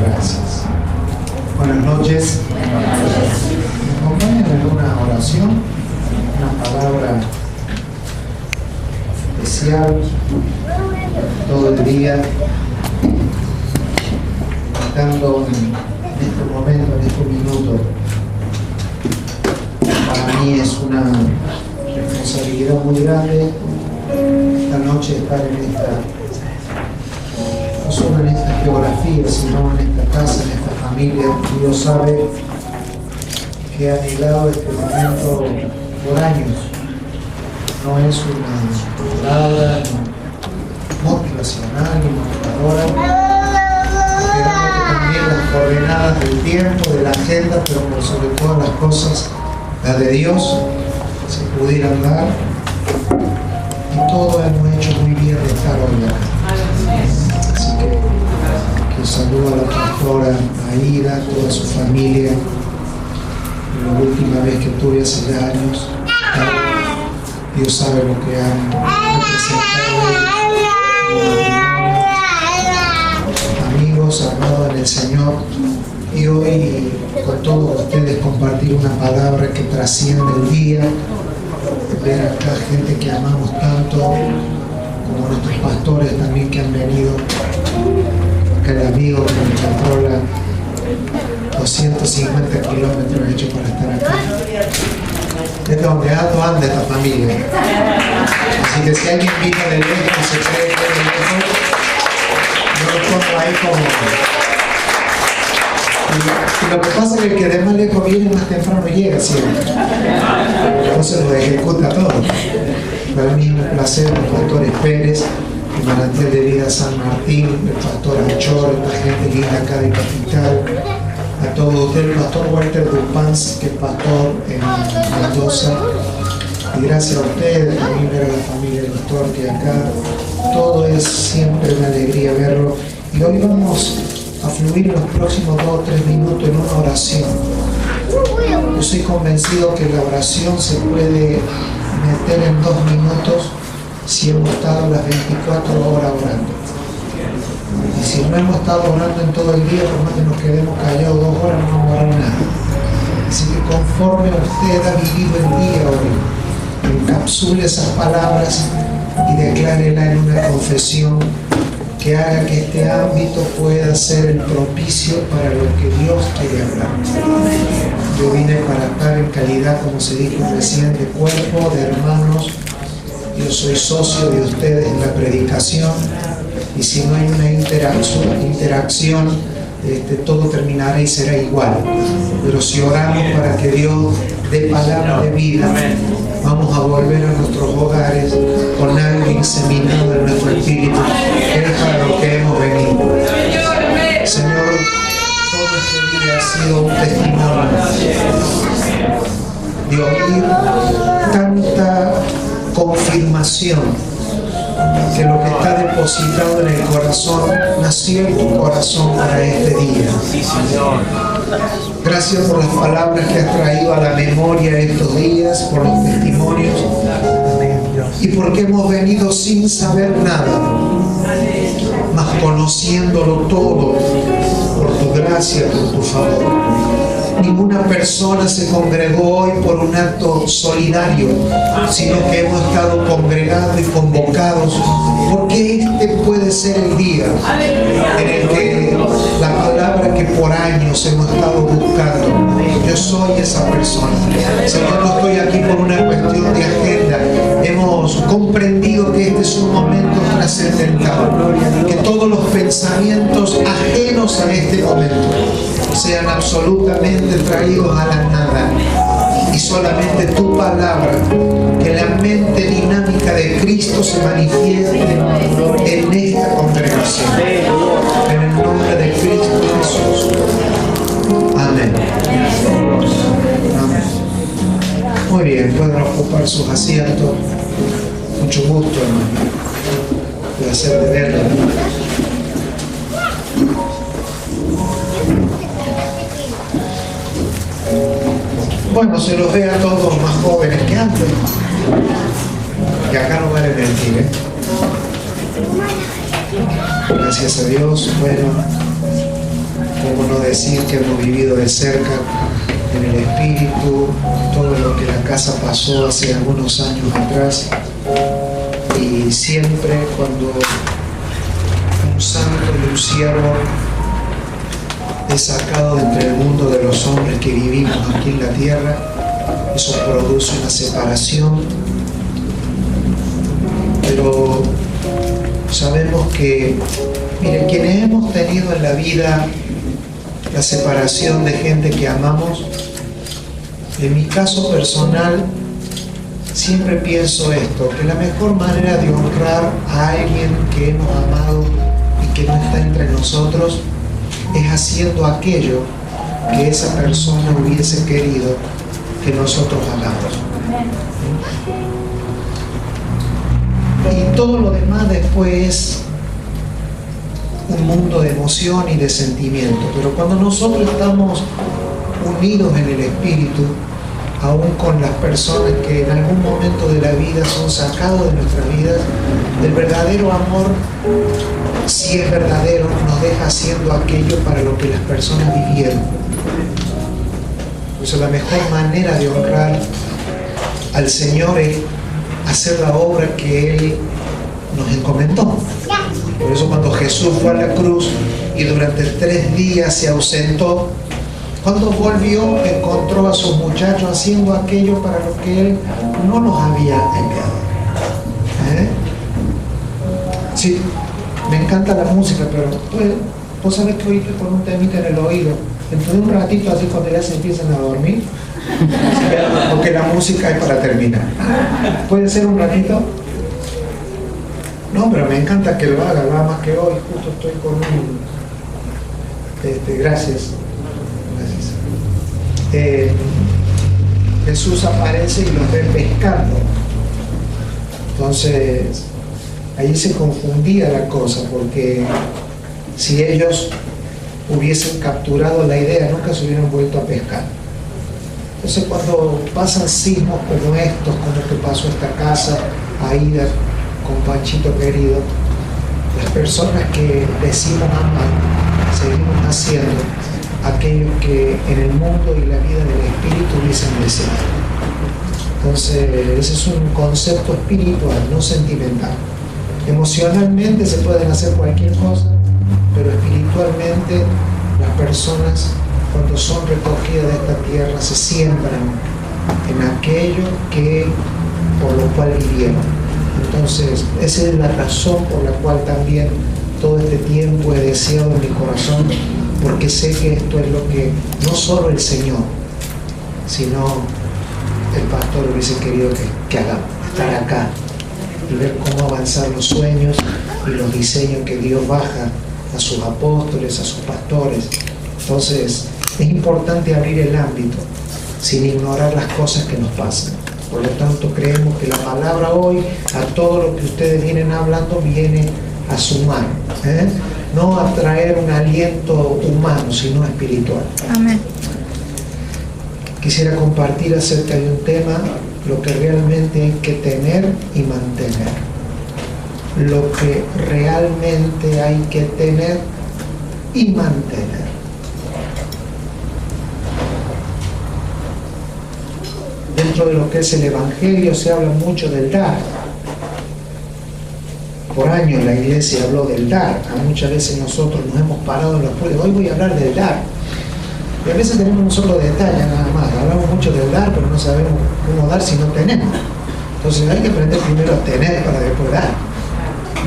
Gracias. Buenas noches. ¿Me acompañan en una oración? Una palabra especial todo el día, estando en este momento, en este minuto. Para mí es una responsabilidad muy grande esta noche estar en esta, no solo en esta geografía, sino en esta casa, en esta familia. Dios sabe que he anhelado este momento por años. No es una palabra motivacional ni motivadora, esperando que también las coordenadas del tiempo, de la agenda, pero por sobre todas las cosas, las de Dios, se pudieran dar. Y todo hemos hecho muy bien de estar hoy acá. Así que saludo a la pastora Aida, a toda su familia. La última vez que tuve hace ya años, Dios sabe lo que han representado. Amigos, amados en el Señor, y hoy con todos ustedes compartir una palabra que trasciende el día, ver acá gente que amamos tanto, como nuestros pastores también que han venido, acá el amigo que me controla 250 kilómetros hechos para estar acá. Es donde anda esta familia. Así que si alguien vino de lejos y se cree que es de lejos, yo lo pongo ahí como... Y lo que pasa es que el que de más lejos viene, más temprano llega siempre. Entonces lo ejecuta todo. Para mí es un placer, los pastores Pérez, el Manantial de Vida San Martín, el pastor Anchor, la gente linda acá de Capital, a todos ustedes, el pastor Walter Dupans, que es pastor en Mendoza. Y gracias a ustedes, también ver a la familia del pastor que acá. Todo es siempre una alegría verlo. Y hoy vamos a fluir en los próximos 2 o 3 minutos en una oración. Yo soy convencido que la oración se puede meter en 2 minutos si hemos estado las 24 horas orando. Y si no hemos estado orando en todo el día, por más que nos quedemos callados 2 horas, no vamos a orar nada. Así que conforme usted ha vivido el día hoy, encapsule esas palabras y declárela en una confesión que haga que este ámbito pueda ser el propicio para lo que Dios quiere hablar. Yo vine para estar en calidad, como se dijo recién, de cuerpo, de hermanos. Yo soy socio de ustedes en la predicación, y si no hay una interacción, todo terminará y será igual. Pero si oramos para que Dios dé palabra de vida, vamos a volver a nuestros hogares con algo inseminado en nuestro espíritu, que es para lo que hemos venido. Señor, todo este día ha sido un testimonio de oír tanta confirmación que lo que está depositado en el corazón nació en tu corazón para este día. Gracias por las palabras que has traído a la memoria estos días, por los testimonios, y porque hemos venido sin saber nada, mas conociéndolo todo por tu gracia, por tu favor. Ninguna persona se congregó hoy por un acto solidario, sino que hemos estado congregados y convocados porque este puede ser el día en el que la palabra que por años hemos estado buscando, yo soy esa persona. Señor, no estoy aquí por una cuestión de agenda. Hemos comprendido que este es un momento trascendental, que todos los pensamientos ajenos a este momento sean absolutamente traídos a la nada, y solamente tu palabra, que la mente dinámica de Cristo se manifieste en esta congregación, en el nombre de Cristo Jesús. Amén. Amén. Muy bien, pueden ocupar sus asientos. Mucho gusto, hermano. Placer de verlo. Bueno, se los ve a todos más jóvenes que antes. Y acá no vale mentir, ¿eh? Gracias a Dios. Bueno, cómo no decir que hemos vivido de cerca en el Espíritu todo lo que la casa pasó hace algunos años atrás, y siempre cuando un santo y un siervo es sacado de entre el mundo de los hombres que vivimos aquí en la tierra, eso produce una separación. Pero sabemos que, miren, quienes hemos tenido en la vida la separación de gente que amamos, en mi caso personal siempre pienso esto, que la mejor manera de honrar a alguien que hemos amado y que no está entre nosotros es haciendo aquello que esa persona hubiese querido que nosotros hagamos. Y todo lo demás después es un mundo de emoción y de sentimiento. Pero cuando nosotros estamos unidos en el Espíritu, aún con las personas que en algún momento de la vida son sacados de nuestras vidas, el verdadero amor, si es verdadero, nos deja haciendo aquello para lo que las personas vivieron. Por eso la mejor manera de honrar al Señor es hacer la obra que Él nos encomendó. Por eso cuando Jesús fue a la cruz y durante 3 días se ausentó, cuando volvió encontró a sus muchachos haciendo aquello para lo que Él no los había enviado. Sí, me encanta la música, pero vos sabés que hoy estoy con un temita en el oído. Dentro de un ratito, así cuando ya se empiezan a dormir, porque la música es para terminar. ¿Puede ser un ratito? No, pero me encanta que lo haga más que hoy. Justo estoy con un... Gracias. Jesús aparece y los ve pescando. Entonces, ahí se confundía la cosa, porque si ellos hubiesen capturado la idea, nunca se hubieran vuelto a pescar. Entonces, cuando pasan sismos como estos, como que pasó esta casa, Aida, con Panchito querido, las personas que decimos amar, seguimos haciendo aquello que en el mundo y la vida del Espíritu hubiesen deseado. Entonces, ese es un concepto espiritual, no sentimental. Emocionalmente se pueden hacer cualquier cosa, pero espiritualmente las personas, cuando son recogidas de esta tierra, se siembran en aquello que por lo cual vivieron. Entonces, esa es la razón por la cual también todo este tiempo he deseado en mi corazón, porque sé que esto es lo que no solo el Señor, sino el pastor hubiese querido que hagamos, estar acá y ver cómo avanzar los sueños y los diseños que Dios baja a sus apóstoles, a sus pastores. Entonces, es importante abrir el ámbito sin ignorar las cosas que nos pasan. Por lo tanto, creemos que la palabra hoy, a todo lo que ustedes vienen hablando, viene a sumar, no a traer un aliento humano, sino espiritual. Amén. Quisiera compartir acerca de un tema, lo que realmente hay que tener y mantener. Lo que realmente hay que tener y mantener. Dentro de lo que es el Evangelio se habla mucho del dar. Por años la iglesia habló del dar. Muchas veces nosotros nos hemos parado en los pueblos. Hoy voy a hablar del dar. Y a veces tenemos un solo detalle nada más. Hablamos mucho del dar, pero no sabemos cómo dar si no tenemos. Entonces hay que aprender primero a tener para después dar,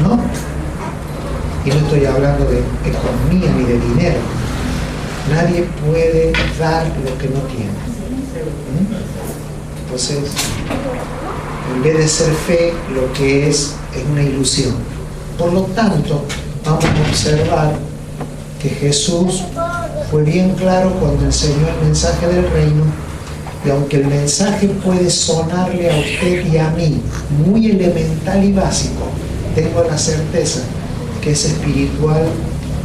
¿no? Y no estoy hablando de economía ni de dinero. Nadie puede dar lo que no tiene. Entonces, en vez de ser fe, lo que es una ilusión. Por lo tanto, vamos a observar que Jesús fue bien claro cuando enseñó el mensaje del reino, y aunque el mensaje puede sonarle a usted y a mí muy elemental y básico, tengo la certeza que es espiritual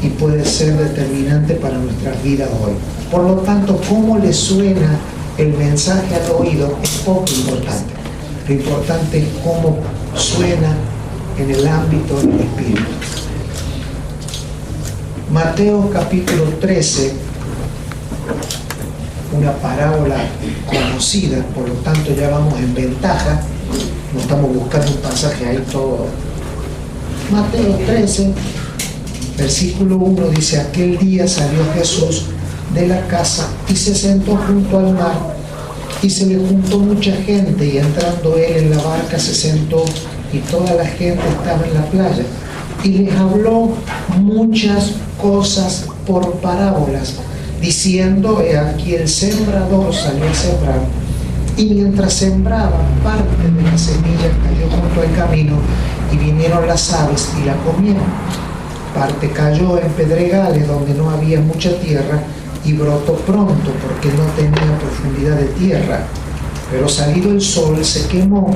y puede ser determinante para nuestras vidas hoy. Por lo tanto, cómo le suena el mensaje al oído es poco importante. Lo importante es cómo suena en el ámbito del espíritu. Mateo capítulo 13, una parábola conocida, por lo tanto ya vamos en ventaja, no estamos buscando un pasaje ahí todo. Mateo 13, versículo 1 dice: aquel día salió Jesús de la casa y se sentó junto al mar, y se le juntó mucha gente, y entrando él en la barca se sentó, y toda la gente estaba en la playa, y les habló muchas cosas por parábolas, diciendo: he aquí el sembrador salió a sembrar, y mientras sembraba, parte de la semilla cayó junto al camino, y vinieron las aves y la comieron. Parte cayó en pedregales donde no había mucha tierra, y brotó pronto porque no tenía profundidad de tierra, pero salido el sol se quemó,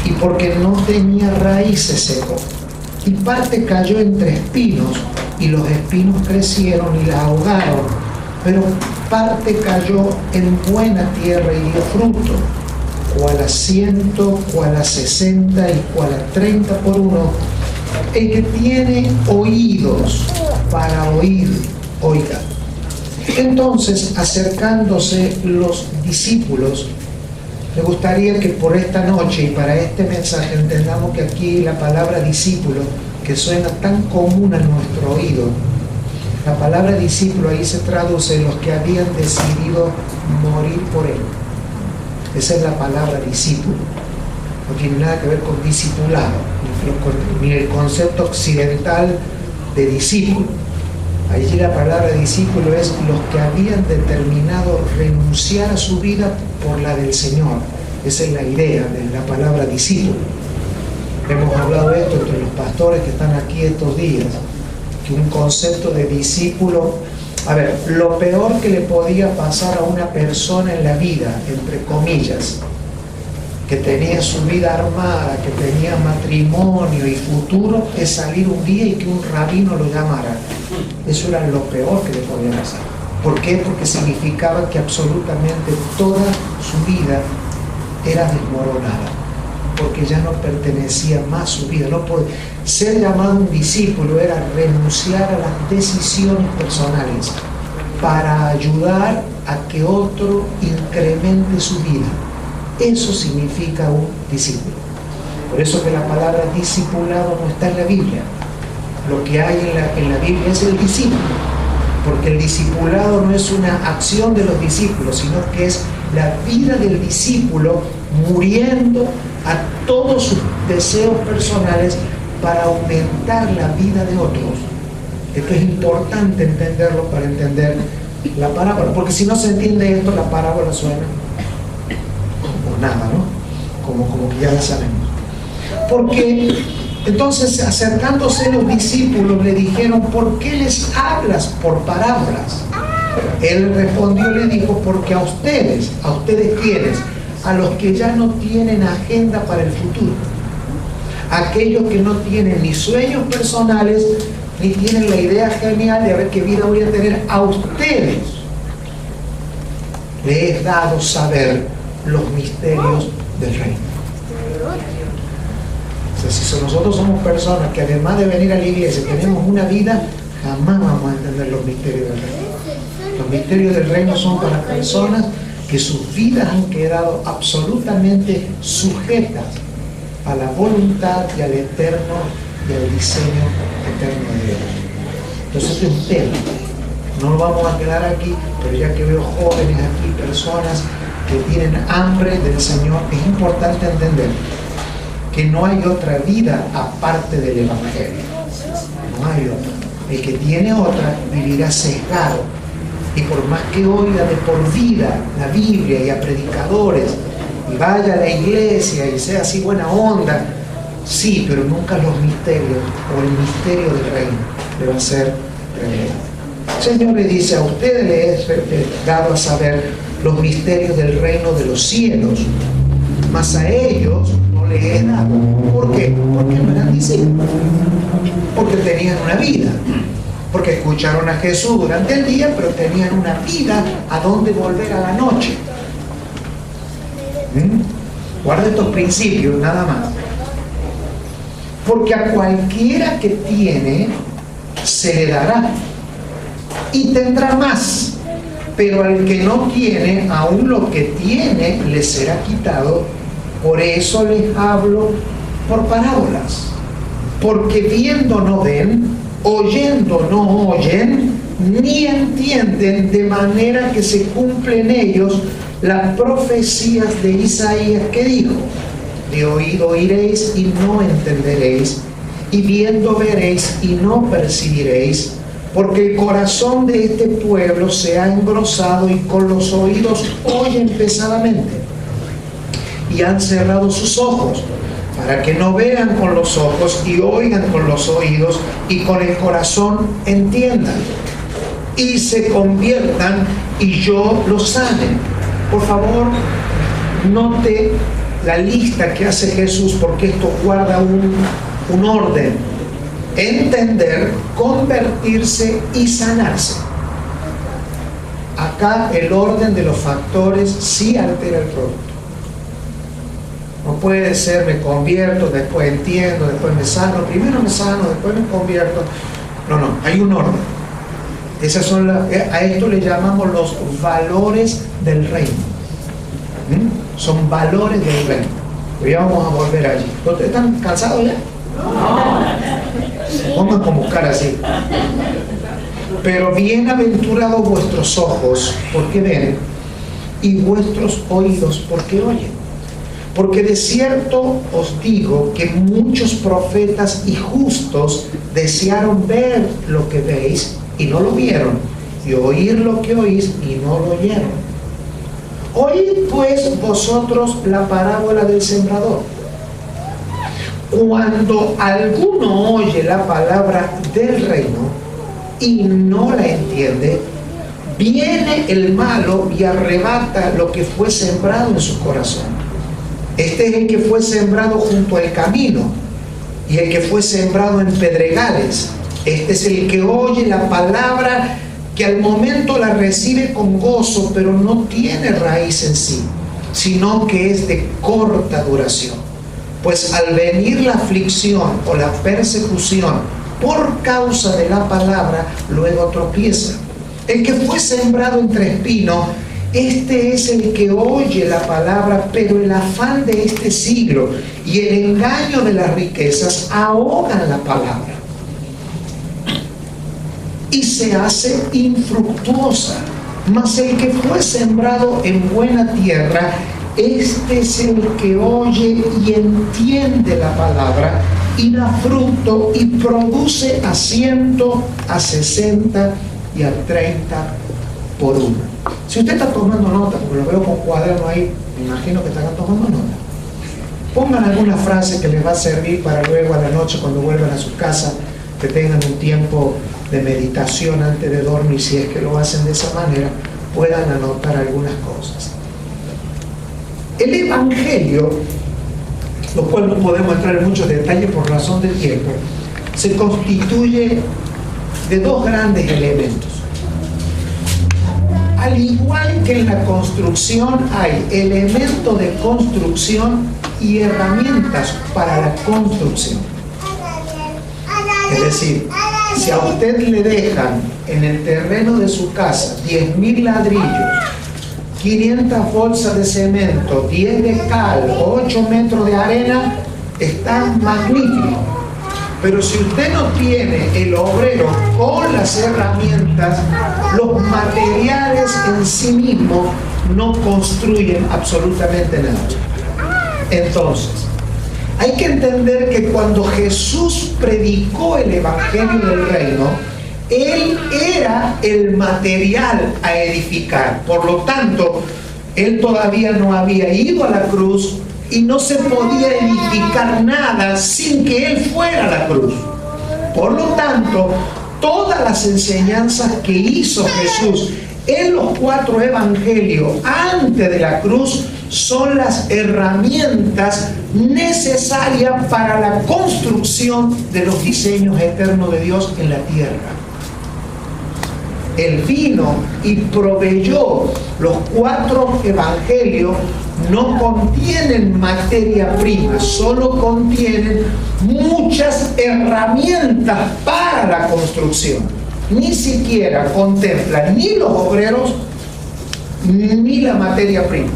y porque no tenía raíz se secó. Y parte cayó entre espinos, y los espinos crecieron y la ahogaron. Pero parte cayó en buena tierra y dio fruto, cual a 100, cual a 60 y cual a 30 por uno. El que tiene oídos para oír, oiga. Entonces, acercándose los discípulos, me gustaría que por esta noche y para este mensaje entendamos que aquí la palabra discípulo, que suena tan común a nuestro oído, la palabra discípulo ahí se traduce los que habían decidido morir por él. Esa es la palabra discípulo. No tiene nada que ver con discipulado, ni el concepto occidental de discípulo. Allí la palabra discípulo es los que habían determinado renunciar a su vida por la del Señor. Esa es la idea de la palabra discípulo. Hemos hablado de esto entre los pastores que están aquí estos días, que un concepto de discípulo, a ver, lo peor que le podía pasar a una persona en la vida, entre comillas, que tenía su vida armada, que tenía matrimonio y futuro, es salir un día y que un rabino lo llamara. Eso era lo peor que le podía pasar. ¿Por qué? Porque significaba que absolutamente toda su vida era desmoronada, porque ya no pertenecía más a su vida. No podía. Ser llamado un discípulo era renunciar a las decisiones personales para ayudar a que otro incremente su vida. Eso significa un discípulo. Por eso que la palabra discipulado no está en la Biblia. Lo que hay en la Biblia es el discípulo, porque el discipulado no es una acción de los discípulos, sino que es la vida del discípulo muriendo a todos sus deseos personales para aumentar la vida de otros. Esto es importante entenderlo para entender la parábola, porque si no se entiende esto, la parábola suena como nada, ¿no? Como que ya la sabemos. Porque entonces, acercándose los discípulos, le dijeron: ¿por qué les hablas por parábolas? Él respondió, le dijo: porque a ustedes ¿quiénes? A los que ya no tienen agenda para el futuro, aquellos que no tienen ni sueños personales, ni tienen la idea genial de a ver qué vida voy a tener, a ustedes les he dado saber los misterios del reino. O sea, si nosotros somos personas que además de venir a la iglesia tenemos una vida, jamás vamos a entender los misterios del reino. Los misterios del reino son para personas que sus vidas han quedado absolutamente sujetas a la voluntad y al eterno y al diseño eterno de Dios. Entonces este es un tema. No lo vamos a quedar aquí, pero ya que veo jóvenes aquí, personas que tienen hambre del Señor, es importante entender que no hay otra vida aparte del Evangelio. No hay otra. El que tiene otra vivirá sesgado. Y por más que oiga de por vida la Biblia y a predicadores, y vaya a la iglesia y sea así buena onda, sí, pero nunca los misterios o el misterio del reino le va a ser revelado. El Señor le dice: a ustedes les he dado a saber los misterios del reino de los cielos, mas a ellos no les he dado. ¿Por qué? Porque no eran discípulos, porque tenían una vida, porque escucharon a Jesús durante el día, pero tenían una vida a donde volver a la noche. Guarda estos principios, nada más. Porque a cualquiera que tiene, se le dará y tendrá más. Pero al que no tiene, aún lo que tiene le será quitado. Por eso les hablo por parábolas. Porque viendo no ven, oyendo no oyen, ni entienden, de manera que se cumplen ellos las profecías de Isaías, que dijo: de oído oiréis y no entenderéis, y viendo veréis y no percibiréis, porque el corazón de este pueblo se ha engrosado y con los oídos oyen pesadamente, y han cerrado sus ojos, para que no vean con los ojos y oigan con los oídos y con el corazón entiendan y se conviertan y yo los sane. Por favor, note la lista que hace Jesús, porque esto guarda un orden: entender, convertirse y sanarse. Acá el orden de los factores sí altera el producto. No puede ser me convierto, después entiendo, después me sano, primero me sano, después me convierto. No, hay un orden. Esas son a esto le llamamos los valores del reino. Son valores del reino. Pero ya vamos a volver allí. ¿Ustedes están cansados ya? No. Pongan como cara así. Pero bienaventurados vuestros ojos, porque ven, y vuestros oídos, porque oyen. Porque de cierto os digo que muchos profetas y justos desearon ver lo que veis y no lo vieron, y oír lo que oís y no lo oyeron. Oíd pues vosotros la parábola del sembrador. Cuando alguno oye la palabra del reino y no la entiende, viene el malo y arrebata lo que fue sembrado en su corazón. Este es el que fue sembrado junto al camino y el que fue sembrado en pedregales. Este es el que oye la palabra, que al momento la recibe con gozo, pero no tiene raíz en sí, sino que es de corta duración. Pues al venir la aflicción o la persecución por causa de la palabra, luego tropieza. El que fue sembrado entre espinos, este es el que oye la palabra, pero el afán de este siglo y el engaño de las riquezas ahogan la palabra y se hace infructuosa. Mas el que fue sembrado en buena tierra, este es el que oye y entiende la palabra y da fruto y produce a 100, a 60 y a 30 por uno. Si usted está tomando nota, porque lo veo con cuaderno ahí, me imagino que están tomando nota. Pongan alguna frase que les va a servir para luego a la noche, cuando vuelvan a su casa, que tengan un tiempo de meditación antes de dormir. Si es que lo hacen de esa manera, puedan anotar algunas cosas. El Evangelio, lo cual no podemos entrar en muchos detalles por razón del tiempo, se constituye de dos grandes elementos. Al igual que en la construcción hay elementos de construcción y herramientas para la construcción. Es decir, si a usted le dejan en el terreno de su casa 10.000 ladrillos, 500 bolsas de cemento, 10 de cal, 8 metros de arena, está magnífico. Pero si usted no tiene el obrero con las herramientas, los materiales en sí mismos no construyen absolutamente nada. Entonces, hay que entender que cuando Jesús predicó el Evangelio del Reino, Él era el material a edificar. Por lo tanto, Él todavía no había ido a la cruz y no se podía edificar nada sin que Él fuera a la cruz. Por lo tanto, todas las enseñanzas que hizo Jesús en los 4 evangelios antes de la cruz son las herramientas necesarias para la construcción de los diseños eternos de Dios en la tierra. Él vino y proveyó. Los 4 evangelios no contienen materia prima, solo contienen muchas herramientas para la construcción. Ni siquiera contemplan ni los obreros ni la materia prima,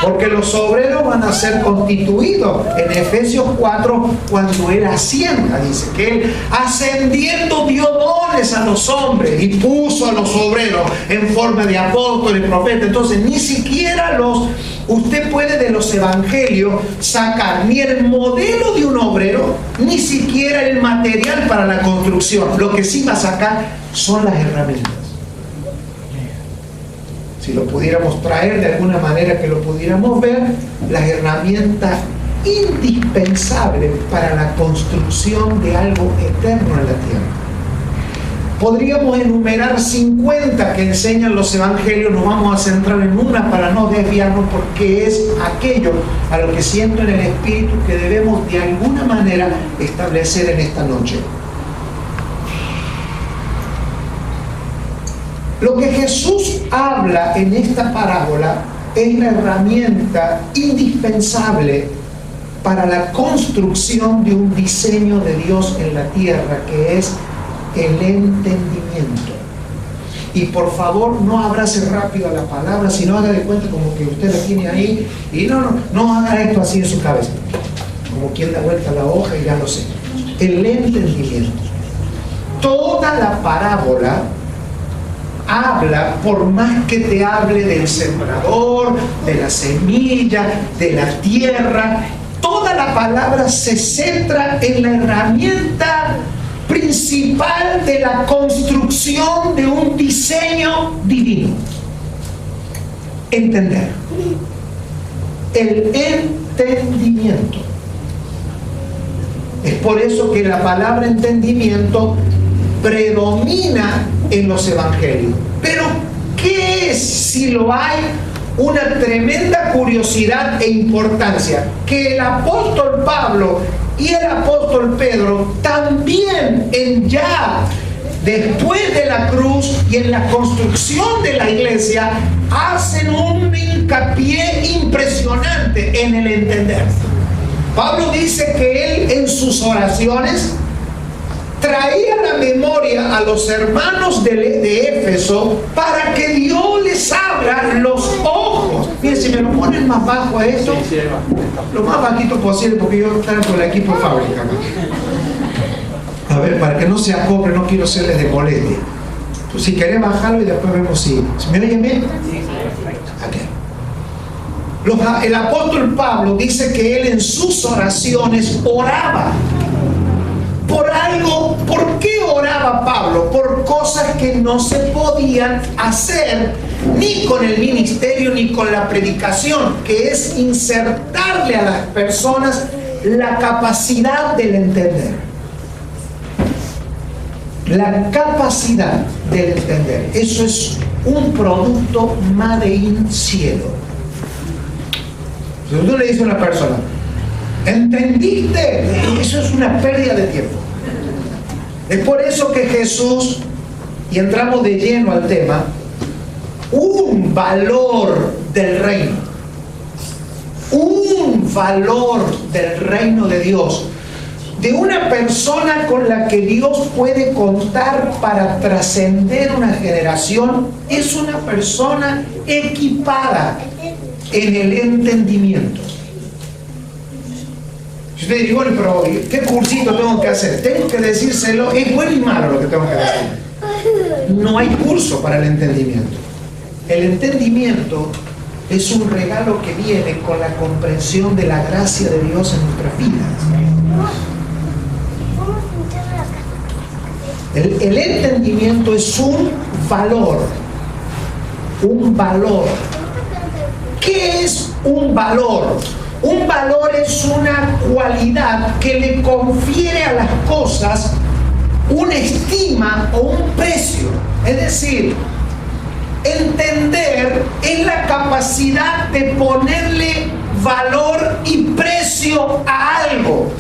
porque los obreros van a ser constituidos en Efesios 4 cuando Él ascienda. Dice que Él ascendiendo dio dones a los hombres y puso a los obreros en forma de apóstoles, profetas. Entonces ni siquiera usted puede de los evangelios sacar ni el modelo de un obrero, ni siquiera el material para la construcción. Lo que sí va a sacar son las herramientas. Si lo pudiéramos traer de alguna manera que lo pudiéramos ver, las herramientas indispensables para la construcción de algo eterno en la tierra. Podríamos enumerar 50 que enseñan los evangelios, nos vamos a centrar en una para no desviarnos, porque es aquello a lo que siento en el Espíritu que debemos de alguna manera establecer en esta noche. Lo que Jesús habla en esta parábola es la herramienta indispensable para la construcción de un diseño de Dios en la tierra, que es el entendimiento. Y por favor, no abrace rápido a la palabra, sino haga de cuenta como que usted la tiene ahí, y no haga esto así en su cabeza, como quien da vuelta a la hoja y ya lo sé. El entendimiento. Toda la parábola habla, por más que te hable del sembrador, de la semilla, de la tierra, toda la palabra se centra en la herramienta principal de la construcción de un diseño divino. Entender. El entendimiento. Es por eso que la palabra entendimiento predomina en los evangelios. Pero ¿qué es, si lo hay, una tremenda curiosidad e importancia? Que el apóstol Pablo y el apóstol Pedro también después de la cruz y en la construcción de la iglesia, hacen un hincapié impresionante en el entender. Pablo dice que él en sus oraciones traía la memoria a los hermanos de Éfeso para que Dios les abra los ojos. Miren, si me lo ponen más bajo a esto, lo más bajito posible, porque yo estoy con el equipo de fábrica. A ver, para que no se acople, no quiero serles de molestia. Pues si querés bajarlo y después vemos si me oyen bien. El apóstol Pablo dice que él en sus oraciones oraba por algo. ¿Por qué oraba Pablo? Por cosas que no se podían hacer ni con el ministerio ni con la predicación, que es insertarle a las personas la capacidad del entender. La capacidad del entender. Eso es un producto made in cielo. Si tú le dices a una persona, ¿entendiste? Eso es una pérdida de tiempo. Es por eso que Jesús, y entramos de lleno al tema, un valor del reino, un valor del reino de Dios, de una persona con la que Dios puede contar para trascender una generación, es una persona equipada en el entendimiento. Si usted dice, bueno, pero ¿qué cursito tengo que hacer? Tengo que decírselo, es bueno y malo lo que tengo que decir. No hay curso para el entendimiento. El entendimiento es un regalo que viene con la comprensión de la gracia de Dios en nuestras vidas. El entendimiento es un valor. Un valor. ¿Qué es un valor? Un valor es una cualidad que le confiere a las cosas una estima o un precio. Es decir, entender es la capacidad de ponerle valor y precio a algo.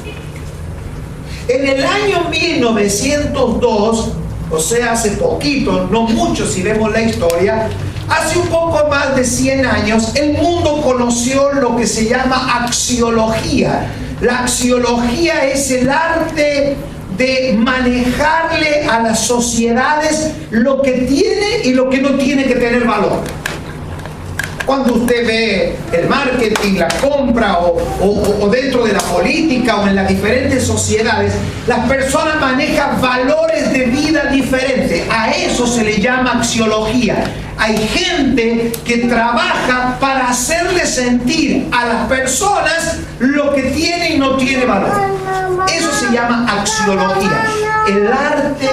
En el año 1902, o sea, hace poquito, no mucho si vemos la historia, hace un poco más de 100 años, el mundo conoció lo que se llama axiología. La axiología es el arte de manejarle a las sociedades lo que tiene y lo que no tiene que tener valor. Cuando usted ve el marketing, la compra o dentro de la política o en las diferentes sociedades, las personas manejan valores de vida diferentes. A eso se le llama axiología. Hay gente que trabaja para hacerle sentir a las personas lo que tiene y no tiene valor. Eso se llama axiología. El arte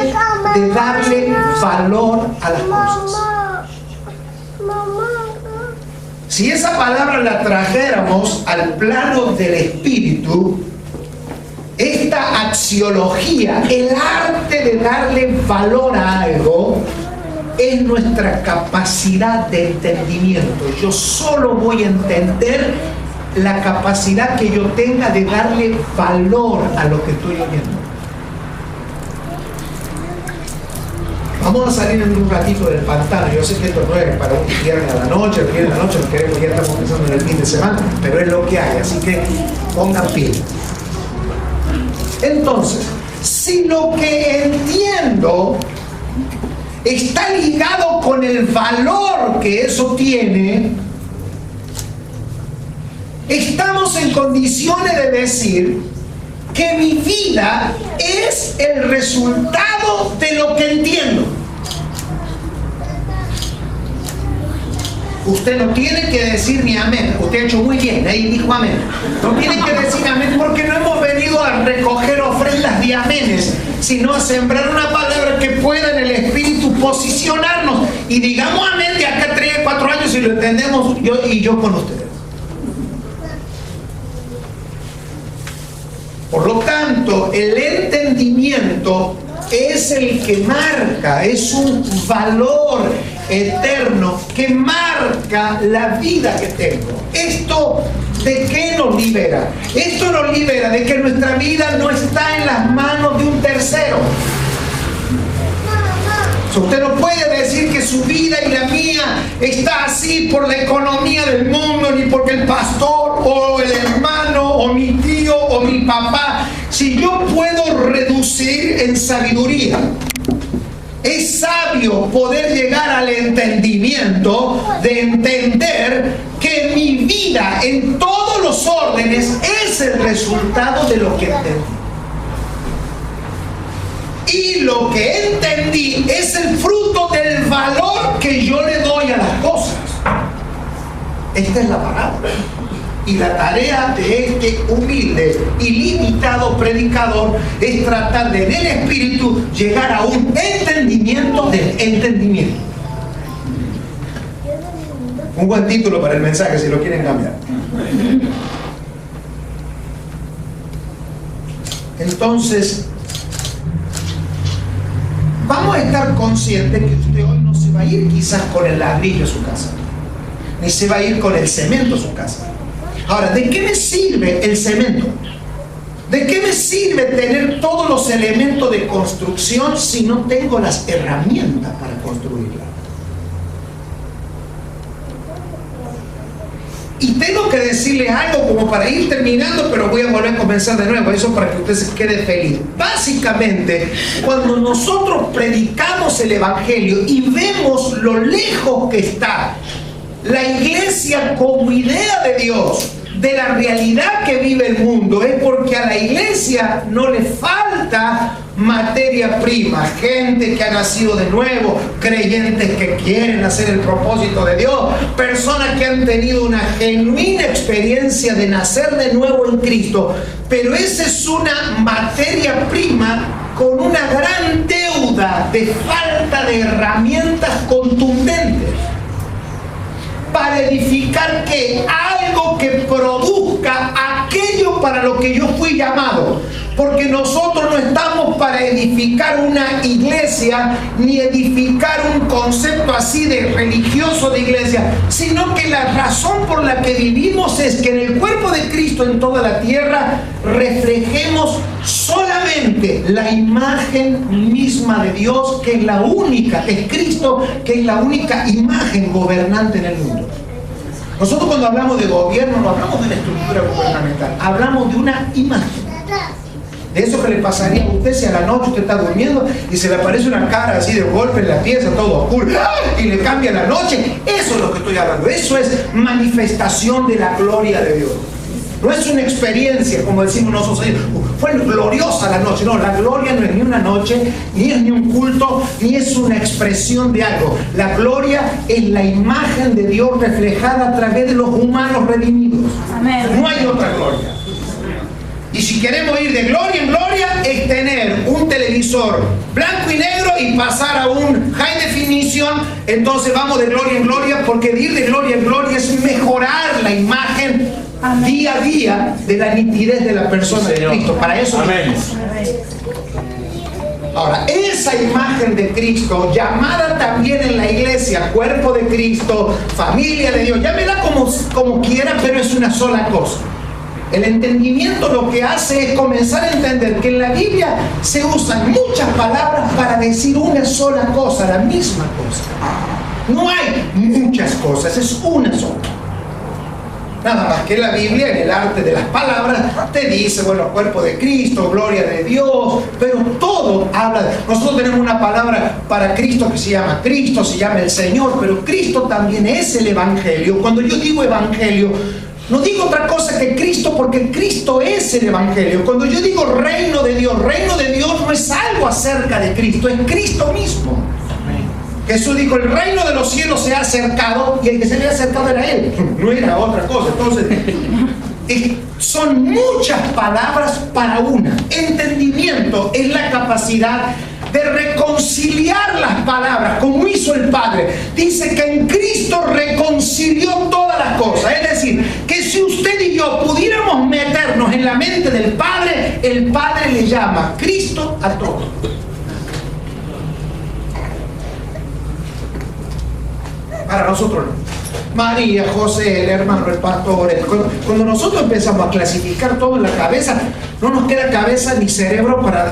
de darle valor a las cosas. Si esa palabra la trajéramos al plano del espíritu, esta axiología, el arte de darle valor a algo, es nuestra capacidad de entendimiento. Yo solo voy a entender la capacidad que yo tenga de darle valor a lo que estoy oyendo. Vamos a salir en un ratito del pantano. Yo sé que esto no es para un viernes a la noche, el viernes a la noche, nos queremos, ya estamos pensando en el fin de semana, pero es lo que hay, así que pongan pila. Entonces, si lo que entiendo está ligado con el valor que eso tiene, estamos en condiciones de decir que mi vida es el resultado de lo que entiendo. Usted no tiene que decir ni amén. Usted ha hecho muy bien, ahí dijo amén. No tiene que decir amén porque no hemos venido a recoger ofrendas de amenes, sino a sembrar una palabra que pueda en el espíritu posicionarnos. Y digamos amén de acá 3 o 4 años y lo entendemos yo con ustedes. Por lo tanto, el entendimiento es el que marca, es un valor eterno que marca la vida que tengo. ¿Esto de qué nos libera? Esto nos libera de que nuestra vida no está en las manos de un tercero. Usted no puede decir que su vida y la mía está así por la economía del mundo, ni porque el pastor o el hermano o mi tío o mi papá. Si yo puedo reducir en sabiduría, es sabio poder llegar al entendimiento de entender que mi vida en todos los órdenes es el resultado de lo que entendí. Y lo que entendí es el fruto del valor que yo le doy a las cosas. Esta es la palabra. Y la tarea de este humilde y limitado predicador es tratar de, en el espíritu, llegar a un entendimiento del entendimiento. Un buen título para el mensaje si lo quieren cambiar. Entonces, vamos a estar conscientes que usted hoy no se va a ir quizás con el ladrillo a su casa, ni se va a ir con el cemento a su casa. Ahora, ¿de qué me sirve el cemento? ¿De qué me sirve tener todos los elementos de construcción si no tengo las herramientas para construirla? Y tengo que decirles algo como para ir terminando, pero voy a volver a comenzar de nuevo, eso para que usted se quede feliz. Básicamente, cuando nosotros predicamos el Evangelio y vemos lo lejos que está la iglesia como idea de Dios, de la realidad que vive el mundo, es porque a la iglesia no le falta materia prima, gente que ha nacido de nuevo, creyentes que quieren hacer el propósito de Dios, personas que han tenido una genuina experiencia de nacer de nuevo en Cristo, pero esa es una materia prima con una gran deuda de falta de herramientas contundentes para edificar que algo que produzca aquello para lo que yo fui llamado. Porque nosotros no estamos para edificar una iglesia ni edificar un concepto acto así de religioso de iglesia, sino que la razón por la que vivimos es que en el cuerpo de Cristo en toda la tierra reflejemos solamente la imagen misma de Dios, que es la única, es Cristo, que es la única imagen gobernante en el mundo. Nosotros cuando hablamos de gobierno no hablamos de una estructura gubernamental, hablamos de una imagen. De eso que le pasaría a usted si a la noche usted está durmiendo y se le aparece una cara así de golpe en la pieza, todo oscuro, y le cambia la noche. Eso es lo que estoy hablando. Eso es manifestación de la gloria de Dios. No es una experiencia, como decimos nosotros, fue gloriosa la noche. No, la gloria no es ni una noche, ni es ni un culto, ni es una expresión de algo. La gloria es la imagen de Dios reflejada a través de los humanos redimidos. Amén. No hay otra gloria. Y si queremos ir de gloria en gloria, es tener un televisor blanco y negro y pasar a un high definition. Entonces vamos de gloria en gloria, porque de ir de gloria en gloria es mejorar la imagen día a día de la nitidez de la persona de Cristo. Para eso vivimos. Ahora, esa imagen de Cristo, llamada también en la iglesia cuerpo de Cristo, familia de Dios, llámela como quiera, pero es una sola cosa. El entendimiento lo que hace es comenzar a entender que en la Biblia se usan muchas palabras para decir una sola cosa, la misma cosa. No hay muchas cosas, es una sola. Nada más que la Biblia, en el arte de las palabras, te dice, bueno, cuerpo de Cristo, gloria de Dios, pero todo habla de... Nosotros tenemos una palabra para Cristo que se llama Cristo, se llama el Señor, pero Cristo también es el Evangelio. Cuando yo digo Evangelio, no digo otra cosa que Cristo, porque Cristo es el Evangelio. Cuando yo digo reino de Dios no es algo acerca de Cristo, es Cristo mismo. Jesús dijo, el reino de los cielos se ha acercado, y el que se había acercado era Él, no era otra cosa. Entonces, son muchas palabras para una. Entendimiento es la capacidad de reconciliar las palabras, como hizo el Padre. Dice que en Cristo reconcilió todas las cosas. Es decir, que si usted y yo pudiéramos meternos en la mente del Padre, el Padre le llama Cristo a todo. Para nosotros no. María, José, el hermano, el pastor. Cuando nosotros empezamos a clasificar todo en la cabeza, no nos queda cabeza ni cerebro para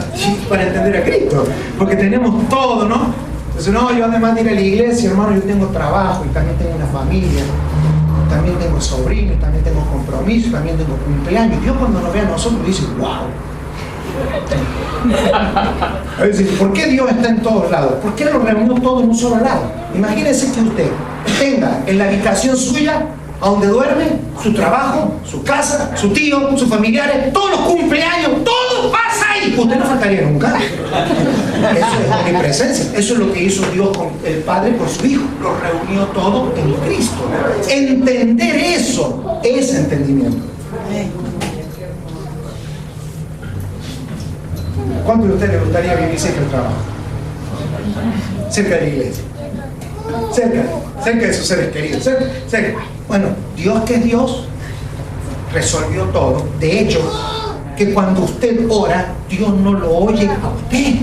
entender a Cristo, porque tenemos todo, ¿no? Entonces, no, yo además de ir a la iglesia, hermano, yo tengo trabajo y también tengo una familia, también tengo sobrinos, también tengo compromisos, también tengo cumpleaños. Dios cuando nos ve a nosotros dice, wow. Es decir, ¿por qué Dios está en todos lados? ¿Por qué lo reunió todo en un solo lado? Imagínese que usted tenga en la habitación suya, a donde duerme, su trabajo, su casa, su tío, sus familiares, todos los cumpleaños, todo pasa ahí. Usted no faltaría nunca. Eso es omnipresencia. Eso es lo que hizo Dios con el Padre por su Hijo. Lo reunió todo en Cristo. Entender eso es entendimiento. ¿Cuánto de ustedes les gustaría vivir cerca del trabajo? Cerca de la iglesia. Cerca de sus seres queridos. Cerca. Bueno, Dios que es Dios resolvió todo. De hecho, que cuando usted ora, Dios no lo oye a usted.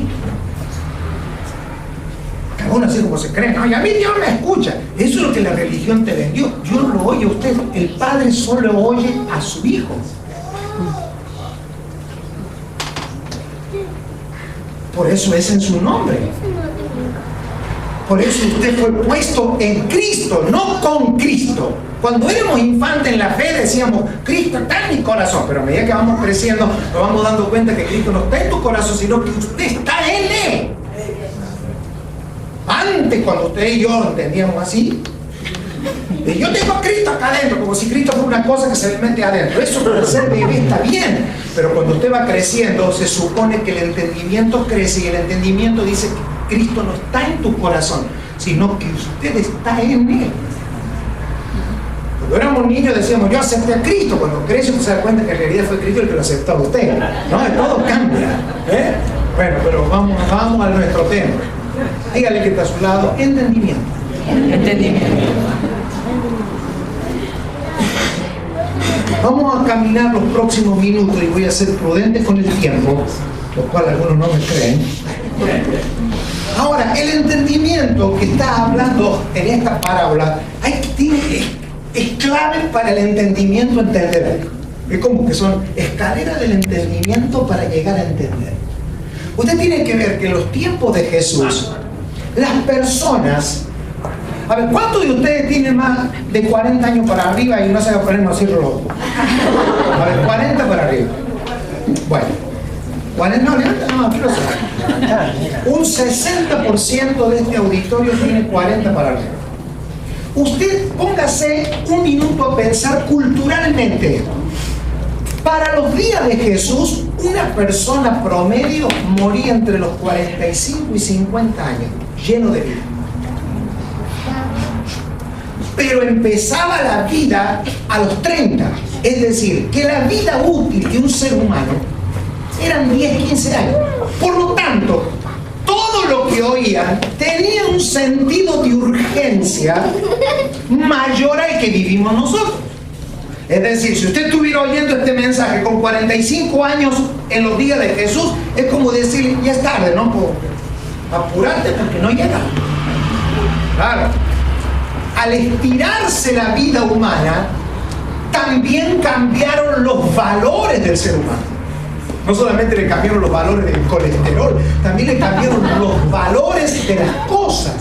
Cada uno así como se cree, no, y a mí Dios me escucha. Eso es lo que la religión te vendió. Dios lo oye a usted. El Padre solo oye a su Hijo. Por eso es en su nombre. Por eso usted fue puesto en Cristo, no con Cristo. Cuando éramos infantes en la fe decíamos, Cristo está en mi corazón. Pero a medida que vamos creciendo nos vamos dando cuenta que Cristo no está en tu corazón, sino que usted está en Él. Antes, cuando usted y yo entendíamos así, yo tengo a Cristo acá adentro, como si Cristo fuera una cosa que se le mete adentro. Eso puede ser bebé, está bien. Pero cuando usted va creciendo, se supone que el entendimiento crece, y el entendimiento dice que Cristo no está en tu corazón, sino que usted está en Él. Cuando éramos niños decíamos, yo acepté a Cristo. Cuando crece usted se da cuenta que en realidad fue Cristo el que lo aceptó a usted. No, todo cambia. Bueno, pero vamos a nuestro tema. Dígale que está a su lado, entendimiento. Vamos a caminar los próximos minutos y voy a ser prudente con el tiempo, lo cual algunos no me creen. Ahora, Ahora, el entendimiento que está hablando en esta parábola es clave para el entendimiento entender. Es como que son escaleras del entendimiento para llegar a entender. Usted tiene que ver que en los tiempos de Jesús, las personas... A ver, ¿cuántos de ustedes tienen más de 40 años para arriba y no se va a poner así reloj? A ver, 40 para arriba. Bueno, 40, no, aquí lo sé. Un 60% de este auditorio tiene 40 para arriba. Usted póngase un minuto a pensar culturalmente. Para los días de Jesús, una persona promedio moría entre los 45 y 50 años, lleno de vida. Pero empezaba la vida a los 30. Es decir, que la vida útil de un ser humano eran 10, 15 años. Por lo tanto, todo lo que oían tenía un sentido de urgencia mayor al que vivimos nosotros. Es decir, si usted estuviera oyendo este mensaje con 45 años en los días de Jesús, es como decir, ya es tarde, ¿no? Apurate porque no llega. Claro. Al estirarse la vida humana, también cambiaron los valores del ser humano. No solamente le cambiaron los valores del colesterol, también le cambiaron los valores de las cosas.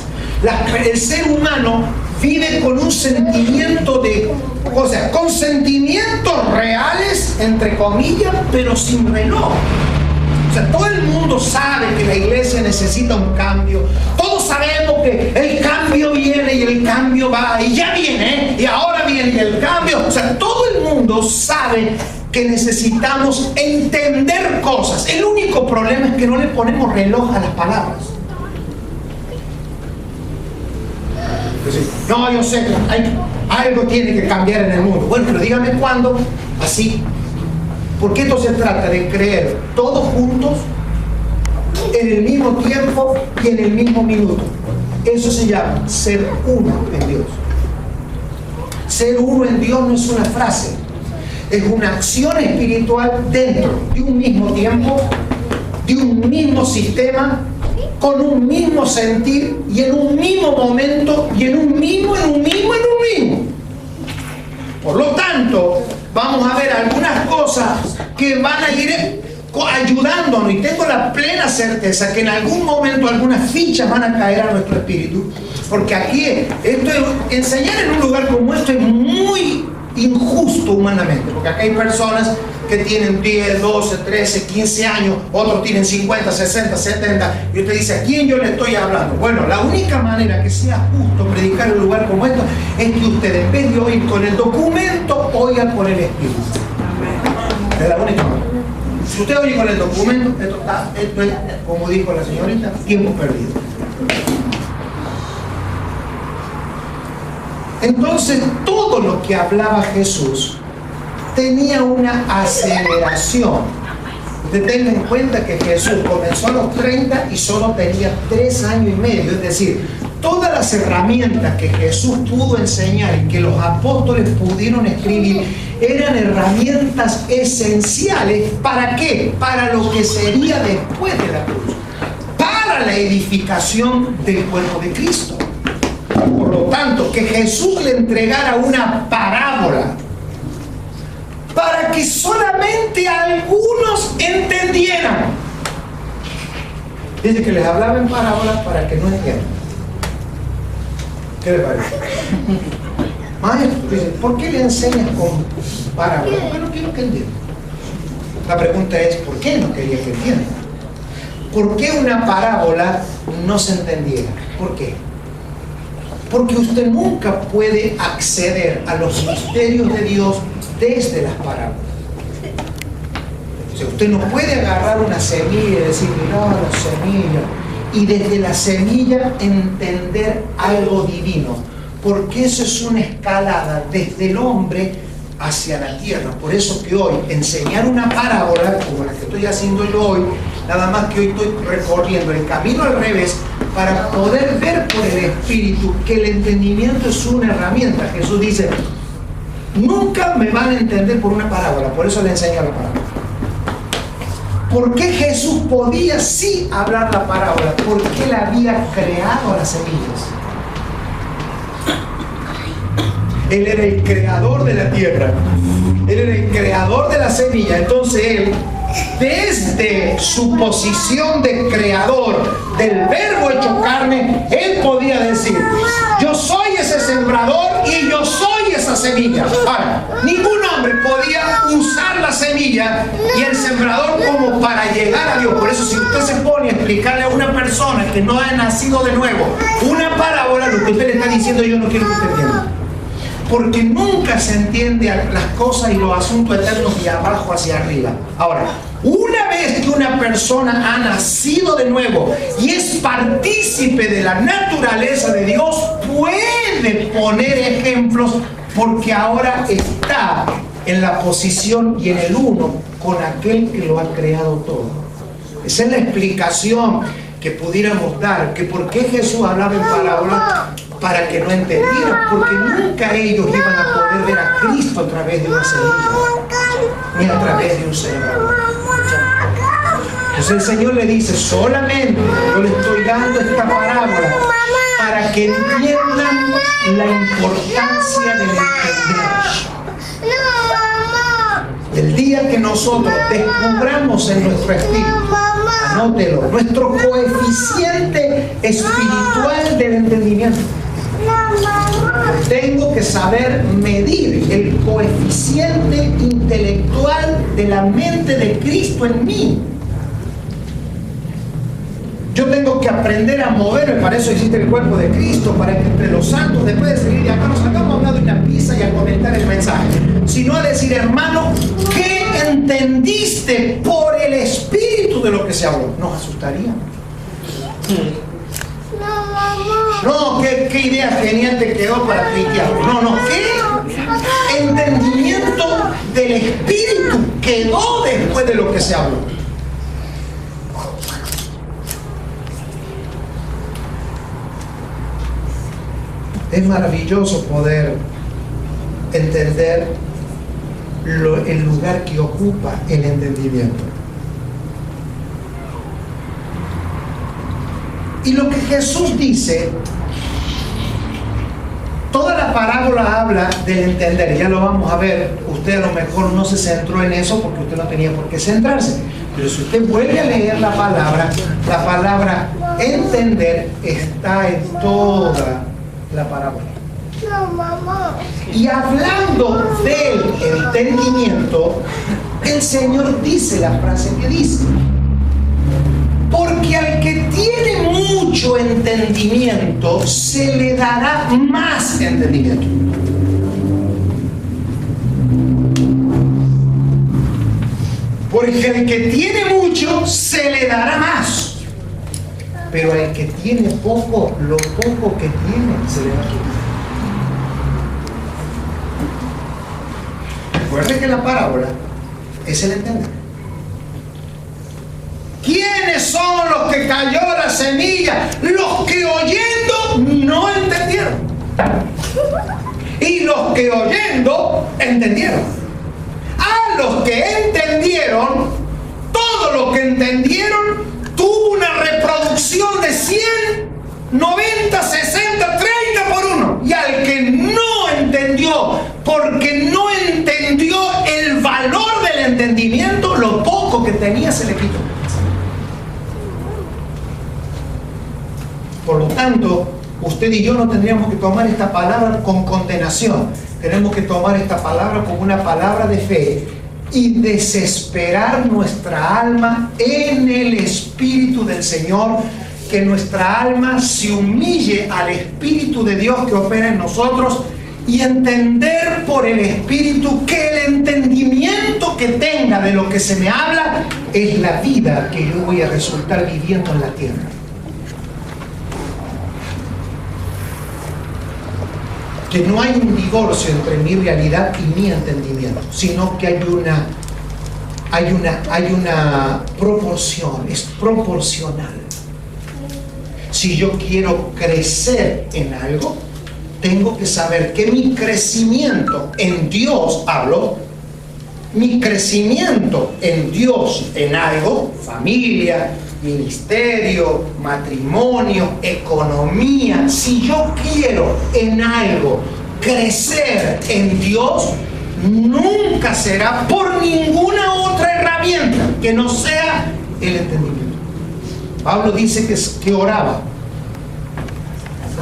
El ser humano vive con un sentimiento con sentimientos reales, entre comillas, pero sin reloj. O sea, todo el mundo sabe que la iglesia necesita un cambio. Todos sabemos que el cambio viene y el cambio va, y ya viene, y ahora viene el cambio. O sea, todo el mundo sabe que necesitamos entender cosas. El único problema es que no le ponemos reloj a las palabras. No, yo sé que algo tiene que cambiar en el mundo. Bueno, pero dígame cuándo, así. Porque esto se trata de creer todos juntos, en el mismo tiempo y en el mismo minuto. Eso se llama ser uno en Dios. Ser uno en Dios no es una frase, es una acción espiritual dentro de un mismo tiempo, de un mismo sistema, con un mismo sentir y en un mismo momento y en un mismo. Por lo tanto, vamos a ver algunas cosas que van a ir ayudándonos, y tengo la plena certeza que en algún momento algunas fichas van a caer a nuestro espíritu, porque aquí enseñar en un lugar como esto es muy injusto humanamente, porque acá hay personas que tienen 10, 12, 13, 15 años, otros tienen 50, 60, 70, y usted dice, ¿a quién yo le estoy hablando? Bueno, la única manera que sea justo predicar en un lugar como esto es que usted, en vez de oír con el documento, oiga con el espíritu. Es la única manera. Si usted oye con el documento, esto es, como dijo la señorita, tiempo perdido. Entonces, todo lo que hablaba Jesús tenía una aceleración. Usted tenga en cuenta que Jesús comenzó a los 30 y solo tenía 3 años y medio. Es decir, todas las herramientas que Jesús pudo enseñar y que los apóstoles pudieron escribir eran herramientas esenciales. ¿Para qué? Para lo que sería después de la cruz. Para la edificación del cuerpo de Cristo. Por lo tanto, que Jesús le entregara una parábola para que solamente algunos entendieran. Dice que les hablaba en parábolas para que no entiendan. ¿Qué le parece? Maestro, dice, ¿por qué le enseñas con parábolas? Porque no quiero que entiendan. La pregunta es, ¿por qué no quería que entiendan? ¿Por qué una parábola no se entendiera? ¿Por qué? Porque usted nunca puede acceder a los misterios de Dios desde las parábolas. O sea, usted no puede agarrar una semilla y decir, mira la semilla, y desde la semilla entender algo divino, porque eso es una escalada desde el hombre hacia la tierra. Por eso que hoy enseñar una parábola como la que estoy haciendo yo hoy, nada más que hoy estoy recorriendo el camino al revés para poder ver por el Espíritu que el entendimiento es una herramienta. Jesús dice, nunca me van a entender por una parábola, por eso le enseño la parábola. ¿Por qué Jesús podía sí hablar la parábola? Porque Él había creado las semillas. Él era el creador de la tierra. Él era el creador de la semilla. Entonces Él, desde su posición de creador del verbo hecho carne, Él podía decir: yo soy ese sembrador y yo soy esa semilla. Ahora, ningún hombre podía usar la semilla y el sembrador como para llegar a Dios. Por eso, si usted se pone a explicarle a una persona que no ha nacido de nuevo una parábola, lo que usted le está diciendo, yo no quiero que usted entienda. Porque nunca se entiende las cosas y los asuntos eternos de abajo hacia arriba. Ahora, una vez que una persona ha nacido de nuevo y es partícipe de la naturaleza de Dios, puede poner ejemplos, porque ahora está en la posición y en el uno con aquel que lo ha creado todo. Esa es la explicación que pudiéramos dar, que por qué Jesús hablaba en parábolas, para que no entendieran, porque nunca ellos iban a poder ver a Cristo a través de una semilla, ni a través de un sembrador. Entonces el Señor le dice: solamente yo le estoy dando esta parábola para que entiendan la importancia del entender. El día que nosotros descubramos en nuestro espíritu, anótelo, nuestro coeficiente espiritual del entendimiento, tengo que saber medir el coeficiente intelectual de la mente de Cristo en mí. Yo tengo que aprender a moverme. Para eso existe el cuerpo de Cristo, para que entre los santos, después de seguir de acá, nos sacamos a hablar de una pizza y a comentar el mensaje, sino a decir: hermano, ¿qué entendiste por el espíritu de lo que se habló? Nos asustaría. No, ¿qué idea genial te quedó para criticar? No, ¿qué entendimiento del espíritu quedó después de lo que se habló? Es maravilloso poder entender el lugar que ocupa el entendimiento. Y lo que Jesús dice, toda la parábola habla del entender. Ya lo vamos a ver. Usted a lo mejor no se centró en eso porque usted no tenía por qué centrarse. Pero si usted vuelve a leer la palabra entender está en toda la parábola. Y hablando del entendimiento, el Señor dice la frase que dice: porque al que tiene mucho entendimiento se le dará más entendimiento. Porque al que tiene mucho se le dará más. Pero al que tiene poco, lo poco que tiene se le va a quitar. Recuerden que la parábola es el entender. ¿Quiénes son los que cayó la semilla? Los que oyendo no entendieron. Y los que oyendo entendieron. A los que entendieron, todo lo que entendieron tuvo una reproducción de 100, 90, 60, 30 por 1. Y al que no entendió, porque no entendió el valor del entendimiento, lo poco que tenía se le quitó. Por lo tanto, usted y yo no tendríamos que tomar esta palabra con condenación. Tenemos que tomar esta palabra como una palabra de fe y desesperar nuestra alma en el Espíritu del Señor, que nuestra alma se humille al Espíritu de Dios que opera en nosotros y entender por el Espíritu que el entendimiento que tenga de lo que se me habla es la vida que yo voy a resultar viviendo en la tierra. Que no hay un divorcio entre mi realidad y mi entendimiento, sino que hay una proporción, es proporcional. Si yo quiero crecer en algo, tengo que saber que mi crecimiento en Dios, hablo, mi crecimiento en Dios, en algo, familia, ministerio, matrimonio, economía, si yo quiero en algo crecer en Dios, nunca será por ninguna otra herramienta que no sea el entendimiento. Pablo dice que oraba: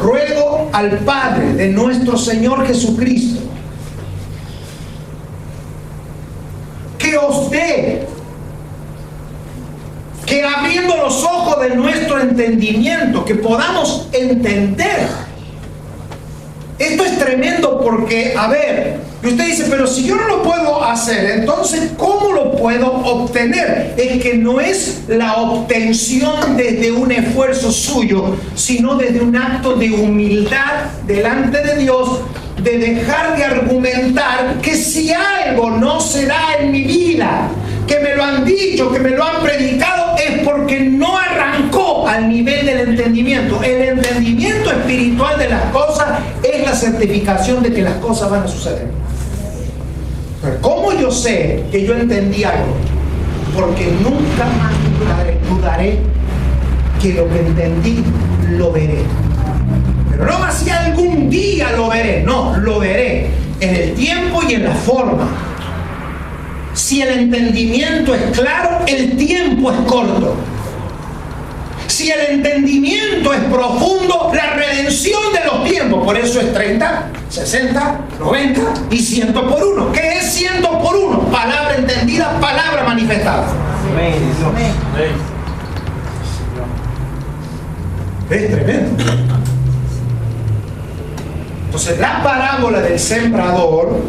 ruego al Padre de nuestro Señor Jesucristo que os dé, que abriendo los ojos de nuestro entendimiento, que podamos entender. Esto es tremendo porque, a ver, y usted dice, pero si yo no lo puedo hacer, entonces ¿cómo lo puedo obtener? Es que no es la obtención desde un esfuerzo suyo, sino desde un acto de humildad delante de Dios, de dejar de argumentar que si algo no se da en mi vida, que me lo han dicho, que me lo han predicado, es porque no arrancó al nivel del entendimiento. El entendimiento espiritual de las cosas es la certificación de que las cosas van a suceder. Pero ¿cómo yo sé que yo entendí algo? Porque nunca más dudaré que lo que entendí lo veré. Pero no más si algún día lo veré, no, lo veré en el tiempo y en la forma. Si el entendimiento es claro, el tiempo es corto. Si el entendimiento es profundo, la redención de los tiempos, por eso es 30, 60, 90 y 100 por 1. ¿Qué es 100 por 1? Palabra entendida, palabra manifestada. Es tremendo. Entonces, la parábola del sembrador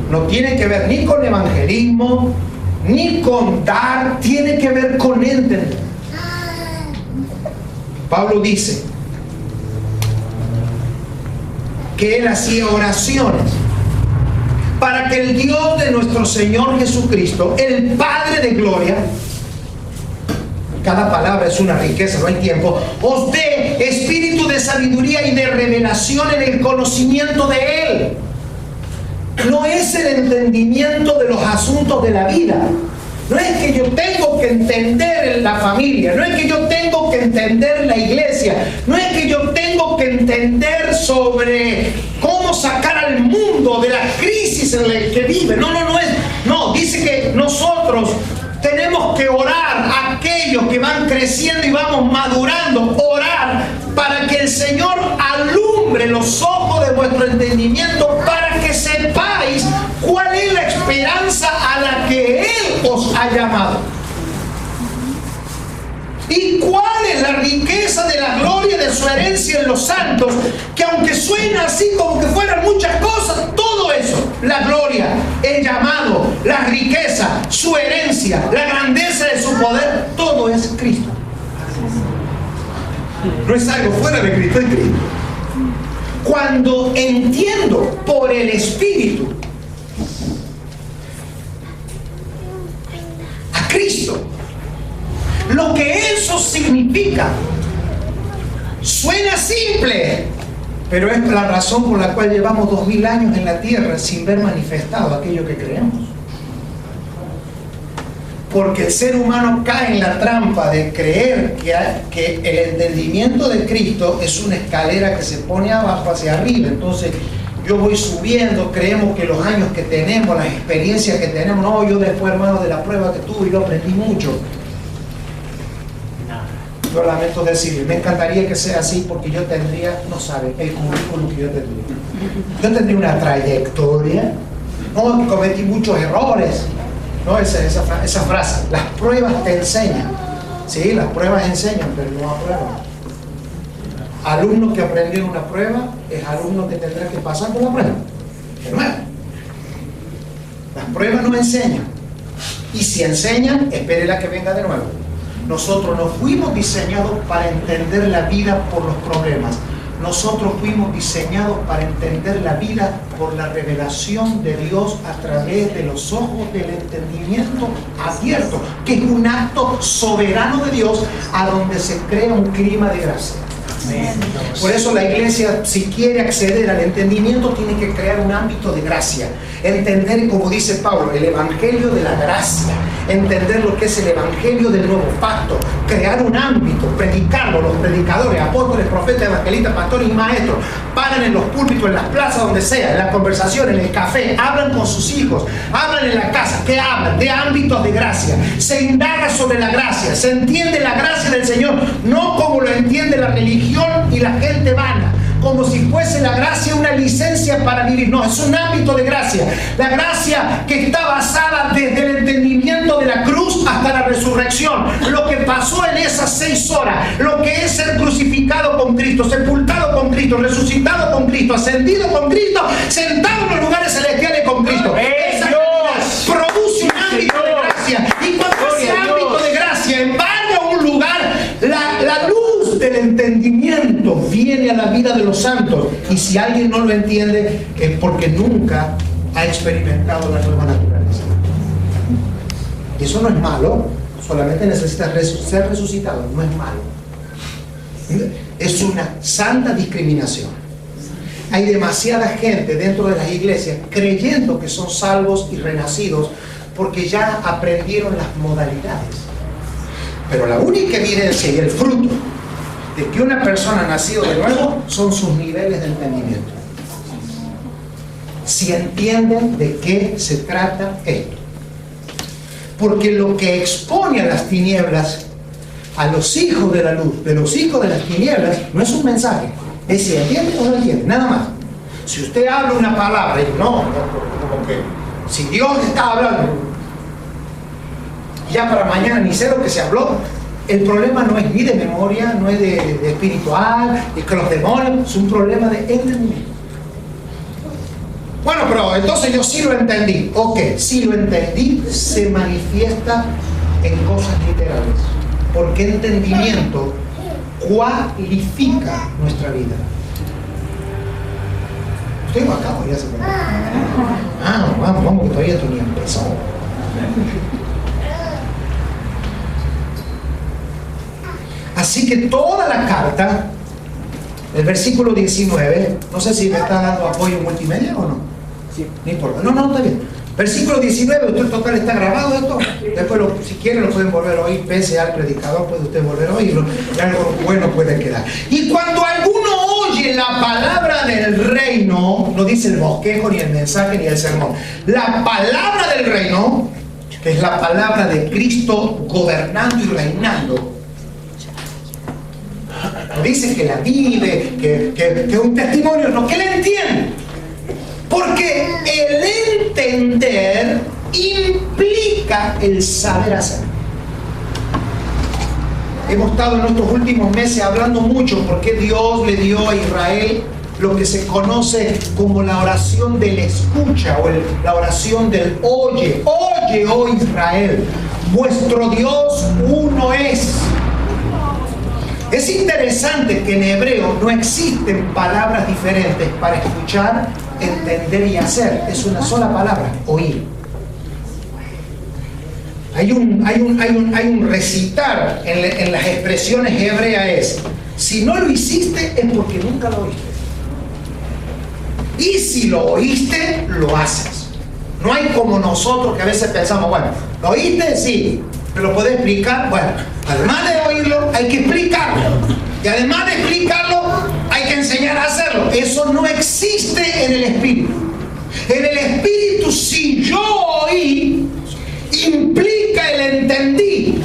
no tiene que ver ni con evangelismo, ni con dar, tiene que ver con entender. Pablo dice que él hacía oraciones para que el Dios de nuestro Señor Jesucristo, el Padre de gloria, cada palabra es una riqueza, no hay tiempo, os dé espíritu de sabiduría y de revelación en el conocimiento de Él. No es el entendimiento de los asuntos de la vida. No es que yo tengo que entender la familia, no es que yo tengo que entender la iglesia, no es que yo tengo que entender sobre cómo sacar al mundo de la crisis en la que vive. No, dice que nosotros tenemos que orar a aquellos que van creciendo y vamos madurando, orar para que el Señor alumbre los ojos de vuestro entendimiento para que sepáis cuál es la esperanza a la que Él os ha llamado. ¿Y cuál es la riqueza de la gloria de su herencia en los santos? Que aunque suena así como que fueran muchas cosas, todo eso, la gloria, el llamado, la riqueza, su herencia, la grandeza de su poder, todo es Cristo. No es algo fuera de Cristo, es Cristo. Cuando entiendo por el Espíritu a Cristo, lo que eso significa suena simple, pero es la razón por la cual llevamos 2000 años en la tierra sin ver manifestado aquello que creemos. Porque el ser humano cae en la trampa de creer que el entendimiento de Cristo es una escalera que se pone abajo hacia arriba. Entonces yo voy subiendo, creemos que los años que tenemos, las experiencias que tenemos, no, yo después, hermano, de la prueba que tuve, yo aprendí mucho. Yo lamento decirle, me encantaría que sea así porque yo tendría, no sabe, el currículum que yo tendría. Yo tendría una trayectoria, no, que cometí muchos errores. No, esa frase, las pruebas te enseñan. Sí, las pruebas enseñan, pero no aprueban. Alumno que aprendió en una prueba es alumno que tendrá que pasar por la prueba. De nuevo. Las pruebas no enseñan. Y si enseñan, espérela que venga de nuevo. Nosotros no fuimos diseñados para entender la vida por los problemas. Nosotros fuimos diseñados para entender la vida por la revelación de Dios a través de los ojos del entendimiento abierto, que es un acto soberano de Dios a donde se crea un clima de gracia. Por eso la iglesia, si quiere acceder al entendimiento, tiene que crear un ámbito de gracia. Entender, como dice Pablo, el evangelio de la gracia. Entender lo que es el evangelio del nuevo pacto. Crear un ámbito, predicarlo. Los predicadores, apóstoles, profetas, evangelistas, pastores y maestros paran en los púlpitos, en las plazas, donde sea, en la conversación, en el café, hablan con sus hijos, hablan en la casa. ¿Qué hablan? De ámbitos de gracia. Se indaga sobre la gracia, se entiende la gracia del Señor, no como lo entiende la religión y la gente vana, como si fuese la gracia una licencia para vivir. No, es un ámbito de gracia. La gracia que está basada desde el entendimiento de la cruz hasta la resurrección. Lo que pasó en esas 6 horas, lo que es ser crucificado con Cristo, sepultado con Cristo, resucitado con Cristo, ascendido con Cristo, sentado en los lugares celestiales con Cristo. Esa produce un ámbito de gracia. Y cuando ese ámbito de gracia embarga un lugar, la luz del entendimiento viene a la vida de los santos. Y si alguien no lo entiende, es porque nunca ha experimentado la nueva naturaleza. Y eso no es malo, solamente necesita ser resucitado, no es malo. Es una santa discriminación. Hay demasiada gente dentro de las iglesias creyendo que son salvos y renacidos porque ya aprendieron las modalidades. Pero la única evidencia y el fruto de que una persona ha nacido de nuevo son sus niveles de entendimiento. Si entienden de qué se trata esto. Porque lo que expone a las tinieblas, a los hijos de la luz, de los hijos de las tinieblas, no es un mensaje. Es si entiende o no entiende, nada más. Si usted habla una palabra y no, como que si Dios está hablando, ya para mañana ni sé lo que se habló. El problema no es ni de memoria, no es de espiritual, ni que los demonios, es un problema de entendimiento. Bueno, pero entonces yo sí lo entendí. Ok, sí lo entendí, se manifiesta en cosas literales. Porque entendimiento cualifica nuestra vida. Usted va acá, ya se pone. Vamos, que todavía esto ni empezó. Así que toda la carta, el versículo 19, no sé si me está dando apoyo multimedia o no. Sí. No importa. No, está bien. Versículo 19, usted total está grabado esto. Después, si quieren, lo pueden volver a oír. Pese al predicador, puede usted volver a oírlo. Y algo bueno puede quedar. Y cuando alguno oye la palabra del reino, no dice el bosquejo, ni el mensaje, ni el sermón. La palabra del reino, que es la palabra de Cristo gobernando y reinando. No dice que la vive, que un testimonio, no, que la entiende. Porque el entender implica el saber hacer. Hemos estado en estos últimos meses hablando mucho porque Dios le dio a Israel lo que se conoce como la oración del escucha o la oración del oye. Oye, oh Israel, vuestro Dios uno es. Es interesante que en hebreo no existen palabras diferentes para escuchar, entender y hacer. Es una sola palabra, oír. Hay un recitar en las expresiones hebreas es: si no lo hiciste es porque nunca lo oíste. Y si lo oíste, lo haces. No hay como nosotros que a veces pensamos, bueno, ¿lo oíste? Sí. ¿Me lo puede explicar? Bueno, además de oírlo, hay que explicarlo. Y además de explicarlo, hay que enseñar a hacerlo. Eso no existe en el Espíritu. En el Espíritu, si yo oí, implica el entendí.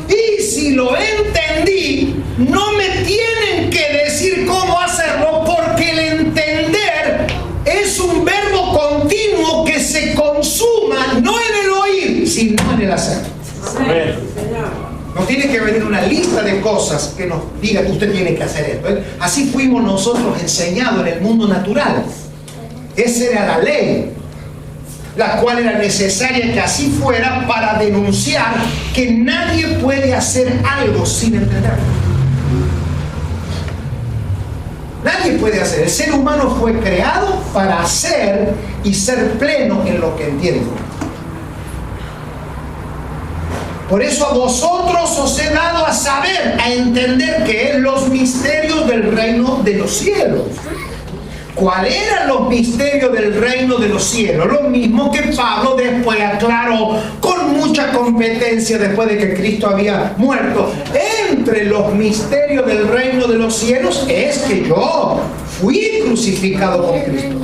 Y si lo entendí, no me tienen que decir cómo hacerlo, porque el entender es un verbo continuo que se consuma no en el oír, sino en el hacer. No tiene que venir una lista de cosas que nos diga que usted tiene que hacer esto. Así fuimos nosotros enseñados en el mundo natural. Esa era la ley, la cual era necesaria que así fuera para denunciar que nadie puede hacer algo sin entenderlo. Nadie puede hacer. El ser humano fue creado para hacer y ser pleno en lo que entiende. Por eso a vosotros os he dado a saber, a entender que es los misterios del reino de los cielos. ¿Cuáles eran los misterios del reino de los cielos? Lo mismo que Pablo después aclaró con mucha competencia después de que Cristo había muerto. Entre los misterios del reino de los cielos es que yo fui crucificado con Cristo,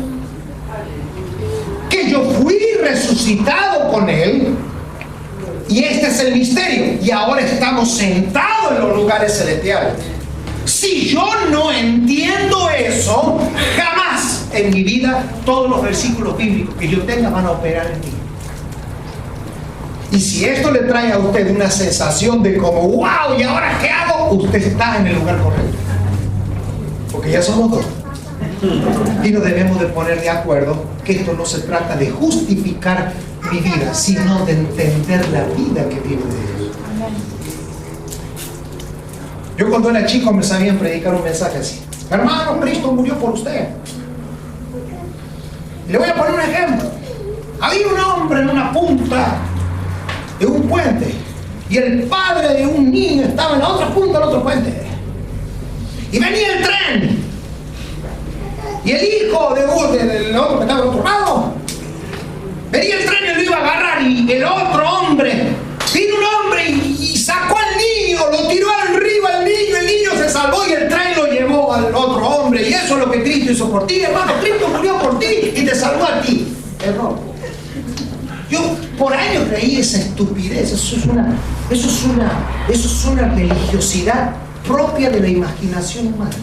que yo fui resucitado con Él, y este es el misterio, y ahora estamos sentados en los lugares celestiales. Si yo no entiendo eso, jamás en mi vida todos los versículos bíblicos que yo tenga van a operar en mí. Y si esto le trae a usted una sensación de como, wow, ¿y ahora qué hago? Usted está en el lugar correcto. Porque ya somos dos. Y nos debemos de poner de acuerdo que esto no se trata de justificar mi vida, sino de entender la vida que viene de Dios. Yo cuando era chico me sabían predicar un mensaje así: hermano, Cristo murió por usted. Y le voy a poner un ejemplo. Había un hombre en una punta de un puente, y el padre de un niño estaba en la otra punta del otro puente, y venía el tren, y el hijo del otro que estaba al otro lado venía el tren y lo iba a agarrar, y el otro hombre, vino un hombre y sacó al niño, lo tiró arriba al niño, el niño se salvó y el tren lo llevó al otro hombre. Y eso es lo que Cristo hizo por ti, hermano. Cristo murió por ti y te salvó a ti. Error. Yo por años creí esa estupidez. Eso es una religiosidad propia de la imaginación humana.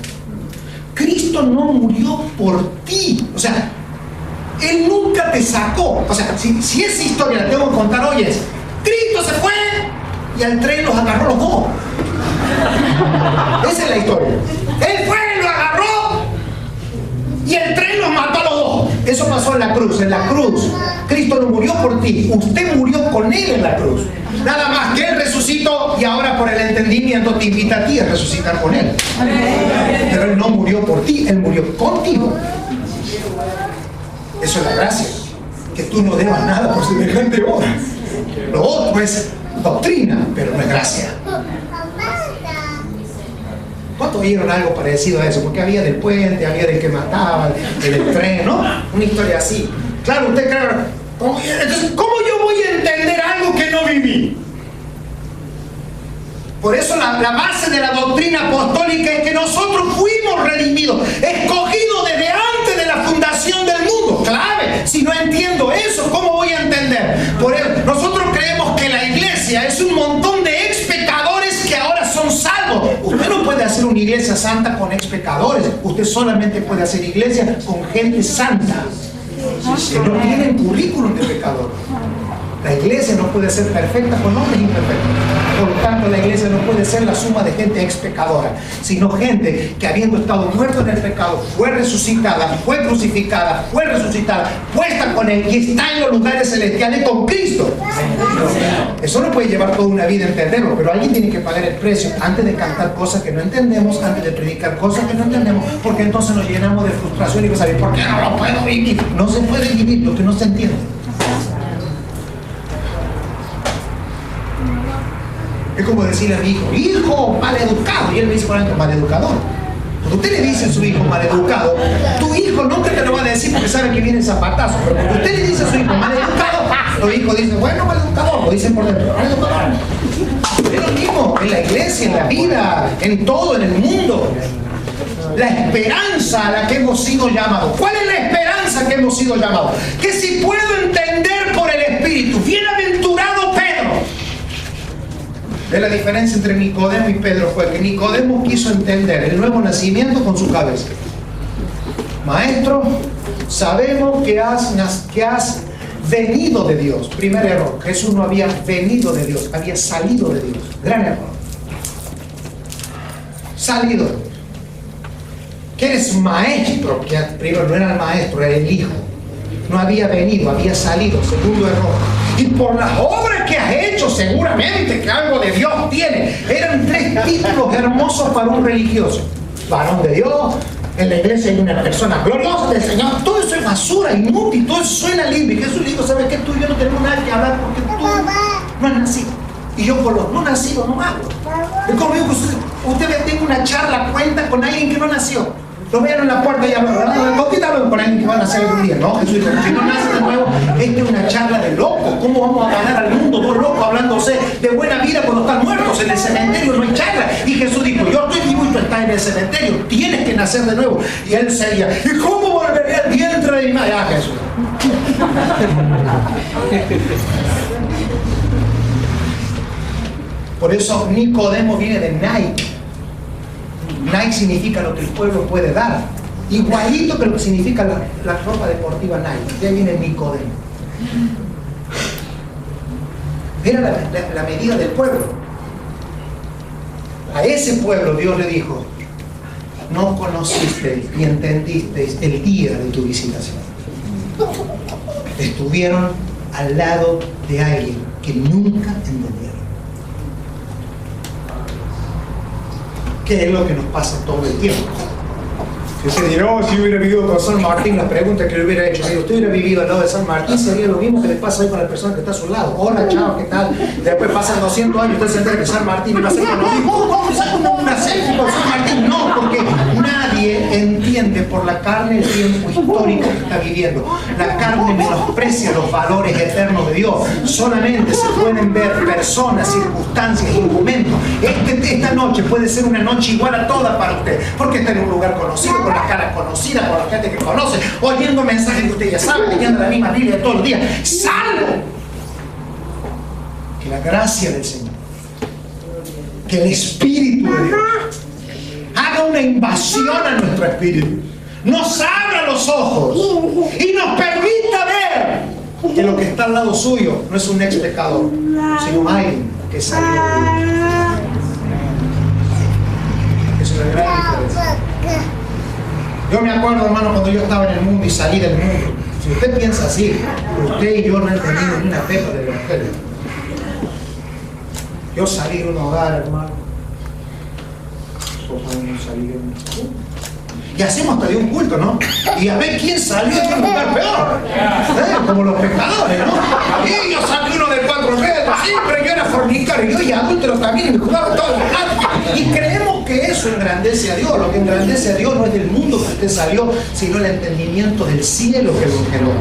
Cristo no murió por ti. O sea, Él nunca te sacó. O sea, si esa historia la tengo que contar hoy es: Cristo se fue y al tren los agarró los dos. Esa es la historia. Él fue, lo agarró y el tren los mató a los dos. Eso pasó en la cruz. En la cruz Cristo no murió por ti, usted murió con Él en la cruz. Nada más que Él resucitó, y ahora por el entendimiento te invita a ti a resucitar con Él. Pero Él no murió por ti, Él murió contigo. Eso es la gracia, que tú no debas nada por semejante obra. Lo otro es doctrina, pero no es gracia. ¿Cuántos oyeron algo parecido a eso? Porque había del puente, había del que mataba, del tren, ¿no? Una historia así. Claro, usted cree, entonces, ¿cómo yo voy a entender algo que no viví? Por eso la base de la doctrina apostólica es que nosotros fuimos redimidos, escogidos desde antes de la fundación del mundo. Clave. Si no entiendo eso, ¿cómo voy a entender? Por eso, nosotros creemos que la iglesia es un montón de ex pecadores que ahora son salvos. Usted no puede hacer una iglesia santa con ex pecadores. Usted solamente puede hacer iglesia con gente santa, que no tienen currículum de pecador. La iglesia no puede ser perfecta con hombres imperfectos. Por lo tanto, la iglesia no puede ser la suma de gente ex pecadora, sino gente que, habiendo estado muerto en el pecado, fue resucitada, fue crucificada, fue resucitada, puesta con Él y está en los lugares celestiales con Cristo. Eso no puede llevar toda una vida a entenderlo, pero alguien tiene que pagar el precio antes de cantar cosas que no entendemos, antes de predicar cosas que no entendemos, porque entonces nos llenamos de frustración y pensamos: ¿por qué no lo puedo vivir? No se puede vivir lo que no se entiende. Es como decirle a mi hijo: hijo maleducado, y él me dice: por ejemplo, maleducador. Cuando usted le dice a su hijo maleducado, tu hijo nunca te lo va a decir porque sabe que viene el zapatazo. Pero cuando usted le dice a su hijo maleducado, los hijos dicen: bueno, maleducador, lo dicen por dentro, maleducador. Es lo mismo en la iglesia, en la vida, en todo, en el mundo. La esperanza a la que hemos sido llamados. ¿Cuál es la esperanza que hemos sido llamados? Que si puedo entender por el Espíritu, bienaventurado Pedro. ¿Ve la diferencia entre Nicodemo y Pedro? Fue que Nicodemo quiso entender el nuevo nacimiento con su cabeza. Maestro, sabemos que has venido de Dios. Primer error: Jesús no había venido de Dios, había salido de Dios. Gran error. Salido de Dios. Que eres maestro, que primero no era el maestro, era el hijo. No había venido, había salido. Segundo error: y por las obras que has hecho, seguramente que algo de Dios tiene. Eran 3 títulos hermosos para un religioso: varón de Dios, en la iglesia hay una persona gloriosa del Señor. Todo eso es basura, inútil, todo eso suena lindo. Y Jesús le dijo: ¿sabes qué? Tú y yo no tenemos nada que hablar porque tú no has nacido. Y yo con los no nacidos no hablo. Es como digo, usted tenga una charla, cuenta con alguien que no nació. Lo vean en la puerta y hablan, hablan con alguien que va a nacer algún día, ¿no? Jesús dijo, si no nace de nuevo, esta es una charla de locos. ¿Cómo vamos a ganar al mundo? Dos locos hablándose de buena vida cuando están muertos. En el cementerio no hay charla. Y Jesús dijo, yo estoy vivo y tú estás en el cementerio. Tienes que nacer de nuevo. Y él seguía, ¿y cómo volveré al vientre de mi madre? Ah, Jesús. Por eso Nicodemo viene de Nike. Nike significa lo que el pueblo puede dar. Igualito que lo que significa la ropa deportiva Nike. De ahí viene Nicodemo. Era la medida del pueblo. A ese pueblo Dios le dijo, no conocisteis y entendisteis el día de tu visitación. Estuvieron al lado de alguien que nunca entendieron. ¿Qué es lo que nos pasa todo el tiempo? Si usted dirá, si hubiera vivido con San Martín, la pregunta que le hubiera hecho, si usted hubiera vivido al lado de San Martín, sería lo mismo que le pasa hoy con la persona que está a su lado. Hola, chao, ¿qué tal? Después pasan 200 años y usted se entera que San Martín va a ser lo mismo. ¿Cómo saca una selfie con San Martín? No, porque nadie entiende por la carne el tiempo histórico que está viviendo. La carne menosprecia los valores eternos de Dios. Solamente se pueden ver personas, circunstancias y momentos. Esta noche puede ser una noche igual a todas para usted, porque está en un lugar conocido, con las caras conocidas, con la gente que conoce, oyendo mensajes que usted ya sabe, leyendo la misma Biblia todos los días. Salvo que la gracia del Señor, que el Espíritu de Dios haga una invasión a nuestro espíritu, nos abra los ojos y nos permita ver que lo que está al lado suyo no es un ex pecador, sino alguien que salió de Dios. Es una gran diferencia. Yo me acuerdo, hermano, cuando yo estaba en el mundo y salí del mundo. Si usted piensa así, usted y yo no entendimos ni una pepa del Evangelio. Yo salí de un hogar, hermano. Y hacemos hasta de un culto, ¿no? Y a ver quién salió de un lugar peor. Como los pecadores, ¿no? Y yo salí uno de 4 metros, siempre yo era fornicario, yo y adúltero también, y me jugaba todo el rato. Y creemos que eso engrandece a Dios. Lo que engrandece a Dios no es del mundo que usted salió, sino el entendimiento del cielo que lo generó.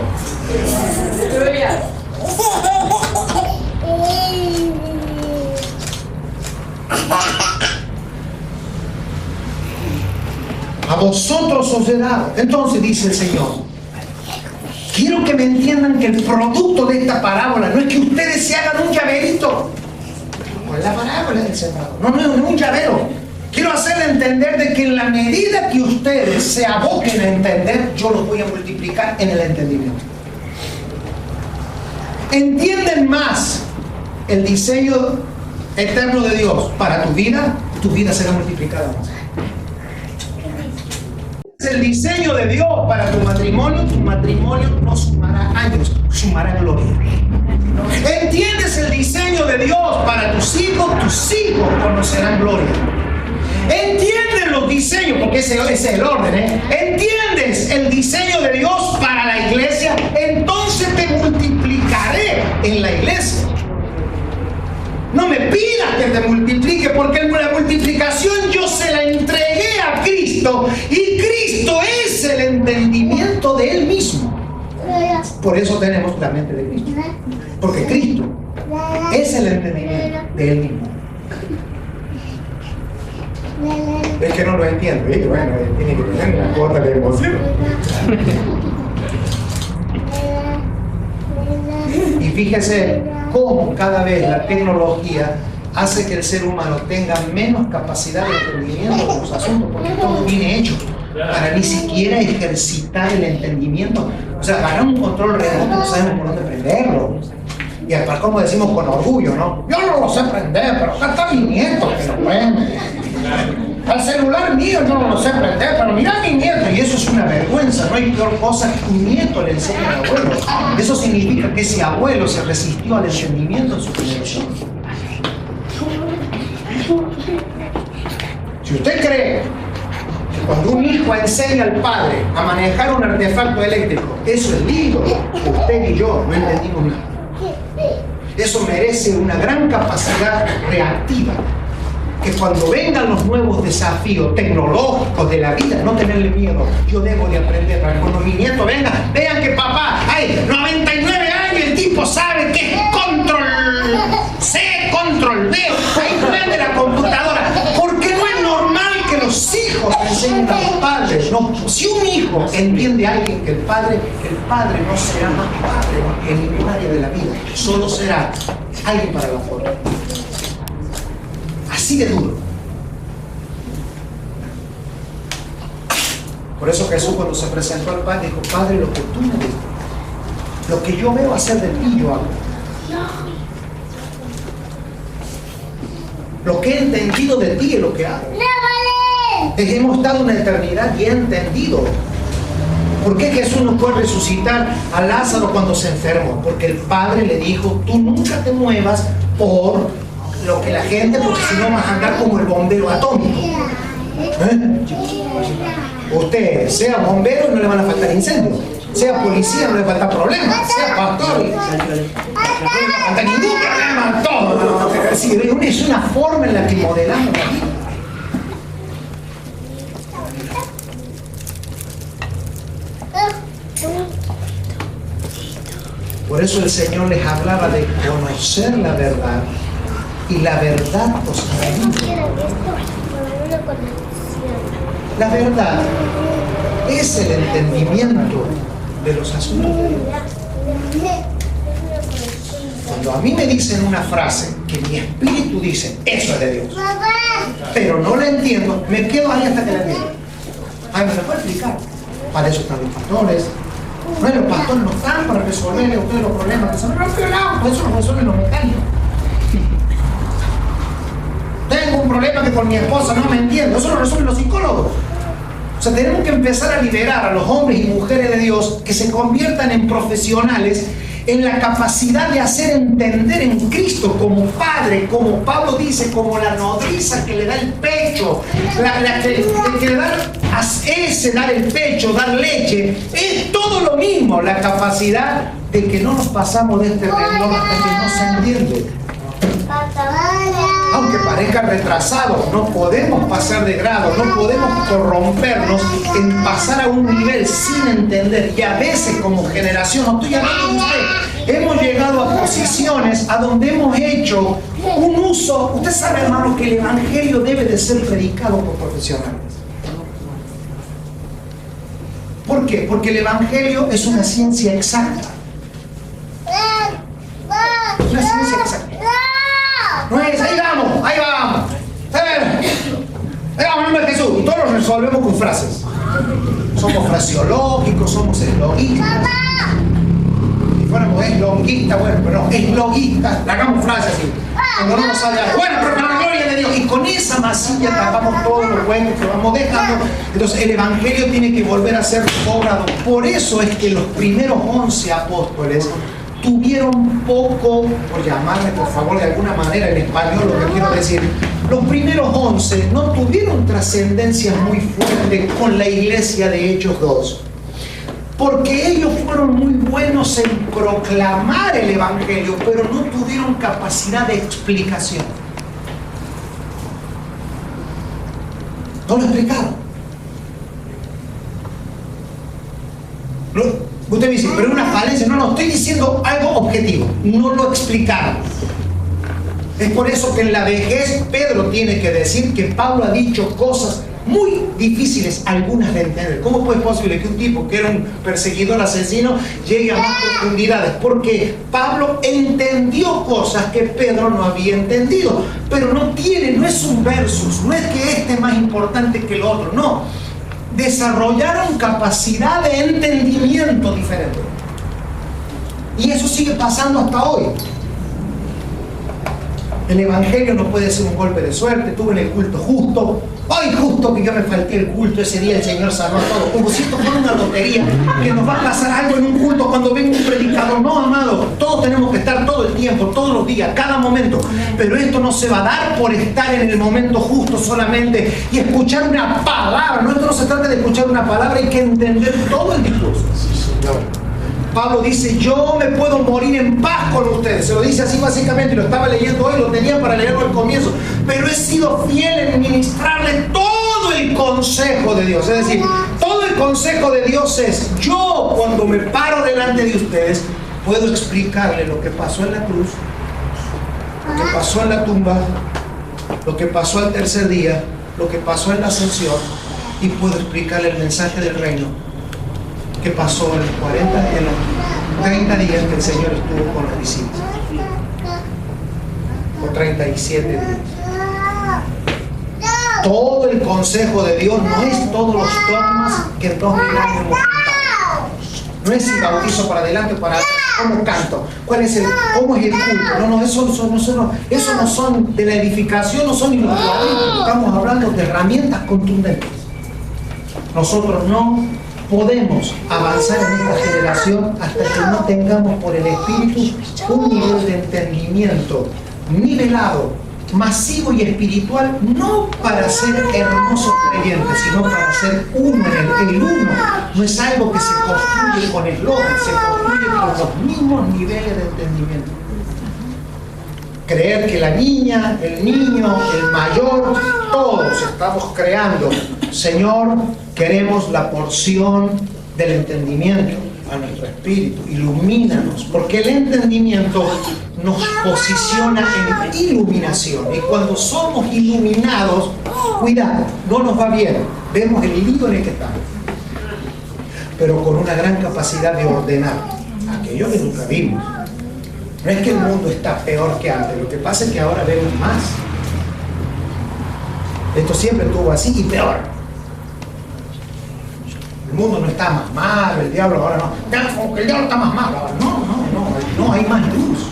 A vosotros os he dado. Entonces dice el Señor, quiero que me entiendan que el producto de esta parábola no es que ustedes se hagan un llaverito con la parábola del sembrador. No es un llavero. Quiero hacerle entender de que en la medida que ustedes se aboquen a entender, yo los voy a multiplicar en el entendimiento. Entienden más el diseño eterno de Dios para tu vida será multiplicada más. El diseño de Dios para tu matrimonio no sumará años, sumará gloria. ¿Entiendes el diseño de Dios para tus hijos conocerán gloria? ¿Entiendes los diseños? Porque ese es el orden, ¿eh? ¿Entiendes el diseño de Dios para la iglesia? Entonces te multiplicaré en la iglesia. No me pidas que te multiplique, porque la multiplicación yo se la entregué a Cristo y Cristo es el entendimiento de Él mismo. Por eso tenemos la mente de Cristo, porque Cristo es el entendimiento de Él mismo. Es que no lo entiendo, ¿eh? Bueno, tiene que tener una cuota de emoción. Y fíjese cómo cada vez la tecnología hace que el ser humano tenga menos capacidad de entendimiento de los asuntos, porque todo viene hecho para ni siquiera ejercitar el entendimiento. O sea, ganamos un control real, no sabemos por dónde prenderlo. Y además, como decimos con orgullo, ¿no? Yo no lo sé prender, pero acá está mi nieto que lo prende. Al celular mío yo no lo sé prender, pero mira mi nieto. Y eso es una vergüenza. No hay peor cosa que un nieto le enseñe al abuelo. Eso significa que ese abuelo se resistió al entendimiento en su generación. Si usted cree que cuando un hijo enseña al padre a manejar un artefacto eléctrico, eso es lindo, usted y yo no entendimos nada. Eso merece una gran capacidad reactiva. Que cuando vengan los nuevos desafíos tecnológicos de la vida, no tenerle miedo. Yo debo de aprender para que cuando mi nieto venga, vean que papá, hay 99 años, el tipo sabe que es control C, control V, ahí prende la computadora. Porque no es normal que los hijos enseñen a los padres. No, si un hijo entiende a alguien que el padre no será más padre en ningún área de la vida, solo será alguien para la forma. Así de duro. Por eso Jesús, cuando se presentó al Padre, dijo: Padre, lo que tú me diste, lo que yo veo hacer de ti, yo hago. Lo que he entendido de ti es lo que hago. Hemos estado una eternidad y he entendido. ¿Por qué Jesús no puede resucitar a Lázaro cuando se enfermó? Porque el Padre le dijo: tú nunca te muevas por lo que la gente, porque si no vas a andar como el bombero atómico. Usted sea bombero y no le van a faltar incendios, sea policía no le falta problemas, sea pastor y no le falta ningún problema, todo. Es una forma en la que modelamos la vida. Por eso el Señor les hablaba de conocer la verdad, y la verdad os hará libre. La verdad es el entendimiento de los asuntos de Dios. Cuando a mí me dicen una frase que mi espíritu dice: eso es de Dios, pero no la entiendo, me quedo ahí hasta que la entiendo. Ay, ¿me la puedo explicar? Para eso están los pastores. No, los pastores no están para resolver a ustedes los problemas que se me rompió el auto, eso lo resuelven los mecánicos. Tengo un problema que con mi esposa no me entiendo, eso lo resuelven los psicólogos. O sea, tenemos que empezar a liberar a los hombres y mujeres de Dios que se conviertan en profesionales en la capacidad de hacer entender en Cristo como Padre, como Pablo dice, como la nodriza que le da el pecho, la que le da ese dar el pecho, dar leche, es todo lo mismo, la capacidad de que no nos pasamos de este renglón hasta que no se entiende. Aunque parezca retrasado, no podemos pasar de grado, no podemos corrompernos en pasar a un nivel sin entender. Y a veces como generación, no estoy hablando de usted, hemos llegado a posiciones a donde hemos hecho un uso. Usted sabe, hermano, que el Evangelio debe de ser predicado por profesionales. ¿Por qué? Porque el Evangelio es una ciencia exacta. Una ciencia exacta. No es, ahí vamos. Ahí vamos, en nombre de Jesús. Y todos lo resolvemos con frases. Somos fraseológicos, somos esloguistas. Si fuéramos esloguistas, bueno, pero no, esloguistas, le hagamos frases así. Cuando no nos sale algo, bueno, pero para la gloria de Dios. Y con esa masilla tapamos todos los huecos que vamos dejando. Entonces el Evangelio tiene que volver a ser cobrado. Por eso es que los primeros 11 apóstoles tuvieron poco, por llamarme por favor de alguna manera en español lo que quiero decir, los primeros 11 no tuvieron trascendencia muy fuerte con la iglesia de Hechos 2, porque ellos fueron muy buenos en proclamar el Evangelio, pero no tuvieron capacidad de explicación. No lo explicaron. Usted me dice, pero es una falencia. No, estoy diciendo algo objetivo. No lo explicaron. Es por eso que en la vejez Pedro tiene que decir que Pablo ha dicho cosas muy difíciles, algunas de entender. ¿Cómo fue posible que un tipo que era un perseguidor asesino llegue a más profundidades? Porque Pablo entendió cosas que Pedro no había entendido. Pero no es un versus, no es que este es más importante que el otro, no. Desarrollaron capacidad de entendimiento diferente. Y eso sigue pasando hasta hoy. El Evangelio no puede ser un golpe de suerte. Tuve en el culto justo. Hoy justo que yo me falté el culto, ese día el Señor sanó a todos. Como si esto fuera una lotería, que nos va a pasar algo en un culto cuando venga un predicador. No, amado, todos tenemos que estar todo el tiempo, todos los días, cada momento. Pero esto no se va a dar por estar en el momento justo solamente y escuchar una palabra. No, esto no se trata de escuchar una palabra, hay que entender todo el discurso. Sí, Señor. Pablo dice, yo me puedo morir en paz con ustedes. Se lo dice así básicamente, lo estaba leyendo hoy, lo tenía para leerlo al comienzo. Pero he sido fiel en ministrarle todo el consejo de Dios. Es decir, todo el consejo de Dios es, yo cuando me paro delante de ustedes, puedo explicarle lo que pasó en la cruz, lo que pasó en la tumba, lo que pasó al tercer día, lo que pasó en la ascensión, y puedo explicarle el mensaje del reino que pasó en los 30 días que el Señor estuvo con los discípulos, por 37 días. Todo el consejo de Dios no es todos los dogmas que en 2000 años hemos cantado. No es si bautizo para adelante o para atrás, cómo canto, cómo es el culto. No, eso no son de la edificación, no son ni los cuadritos. Estamos hablando de herramientas contundentes. Nosotros no podemos avanzar en esta generación hasta que no tengamos por el Espíritu un nivel de entendimiento nivelado, masivo y espiritual, no para ser hermosos creyentes, sino para ser uno en el uno. No es algo que se construye con eslogan, se construye con los mismos niveles de entendimiento. Creer que la niña, el niño, el mayor, todos estamos creando, Señor, queremos la porción del entendimiento a nuestro espíritu, ilumínanos, porque el entendimiento nos posiciona en iluminación, y cuando somos iluminados, cuidado, no nos va bien, vemos el lío en el que estamos, pero con una gran capacidad de ordenar aquello que nunca vimos. No es que el mundo está peor que antes, lo que pasa es que ahora vemos más. Esto siempre estuvo así y peor. El mundo no está más malo, el diablo ahora no. Como que el diablo está más malo ahora. No, hay más luz.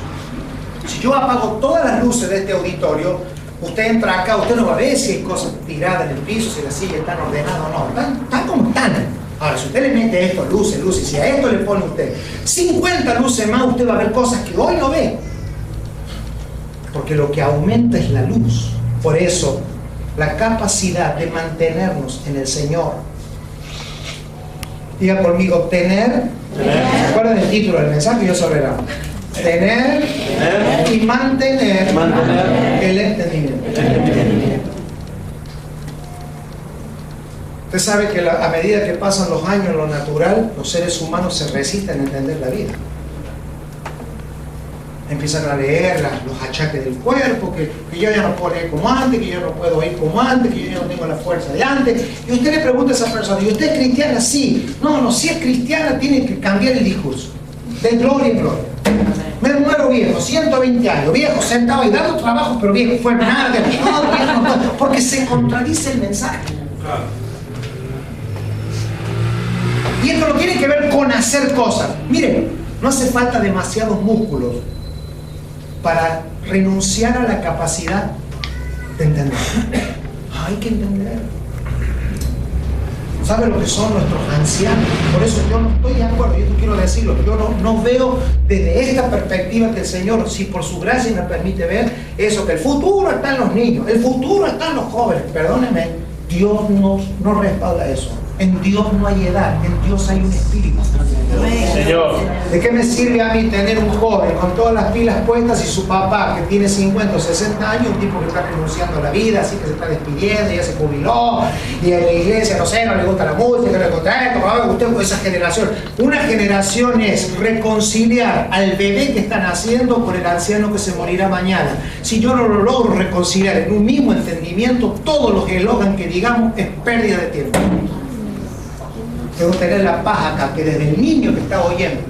Si yo apago todas las luces de este auditorio, usted entra acá, usted no va a ver si hay cosas tiradas en el piso, si las sillas están ordenadas o no. Están como están. Ahora, si usted le mete esto, luces, y si a esto le pone usted 50 luces más, usted va a ver cosas que hoy no ve. Porque lo que aumenta es la luz. Por eso, la capacidad de mantenernos en el Señor. Diga conmigo, tener. ¿Se acuerdan del título del mensaje? Yo sobre la tener y mantener el entendimiento. Usted sabe que a medida que pasan los años en lo natural, los seres humanos se resisten a entender la vida. Empiezan a leer los achaques del cuerpo, que yo ya no puedo leer como antes, que yo no puedo oír como antes, que yo ya no tengo la fuerza de antes. Y usted le pregunta a esa persona, ¿y usted es cristiana? Sí. No, si es cristiana tiene que cambiar el discurso. De gloria en gloria. Me muero viejo, 120 años, viejo, sentado y dando trabajo, pero viejo, fue nada de todo, viejo, porque se contradice el mensaje. Y esto no tiene que ver con hacer cosas. Miren, no hace falta demasiados músculos para renunciar a la capacidad de entender. Hay que entender. ¿Saben lo que son nuestros ancianos? Por eso yo no estoy de acuerdo, y esto quiero decirlo, yo no veo desde esta perspectiva que el Señor, si por su gracia me permite ver eso, que el futuro está en los niños, el futuro está en los jóvenes. Perdónenme, Dios no respalda eso. En Dios no hay edad, en Dios hay un espíritu. Señor. ¿De qué me sirve a mí tener un joven con todas las pilas puestas y su papá que tiene 50 o 60 años, un tipo que está renunciando a la vida, así que se está despidiendo, ya se jubiló, y en la iglesia, no le gusta la música, no le gusta esto, usted con esa generación? Una generación es reconciliar al bebé que está naciendo con el anciano que se morirá mañana. Si yo no lo logro reconciliar en un mismo entendimiento, todos los eslogans que digamos es pérdida de tiempo. Debo tener la paz acá, que desde el niño que está oyendo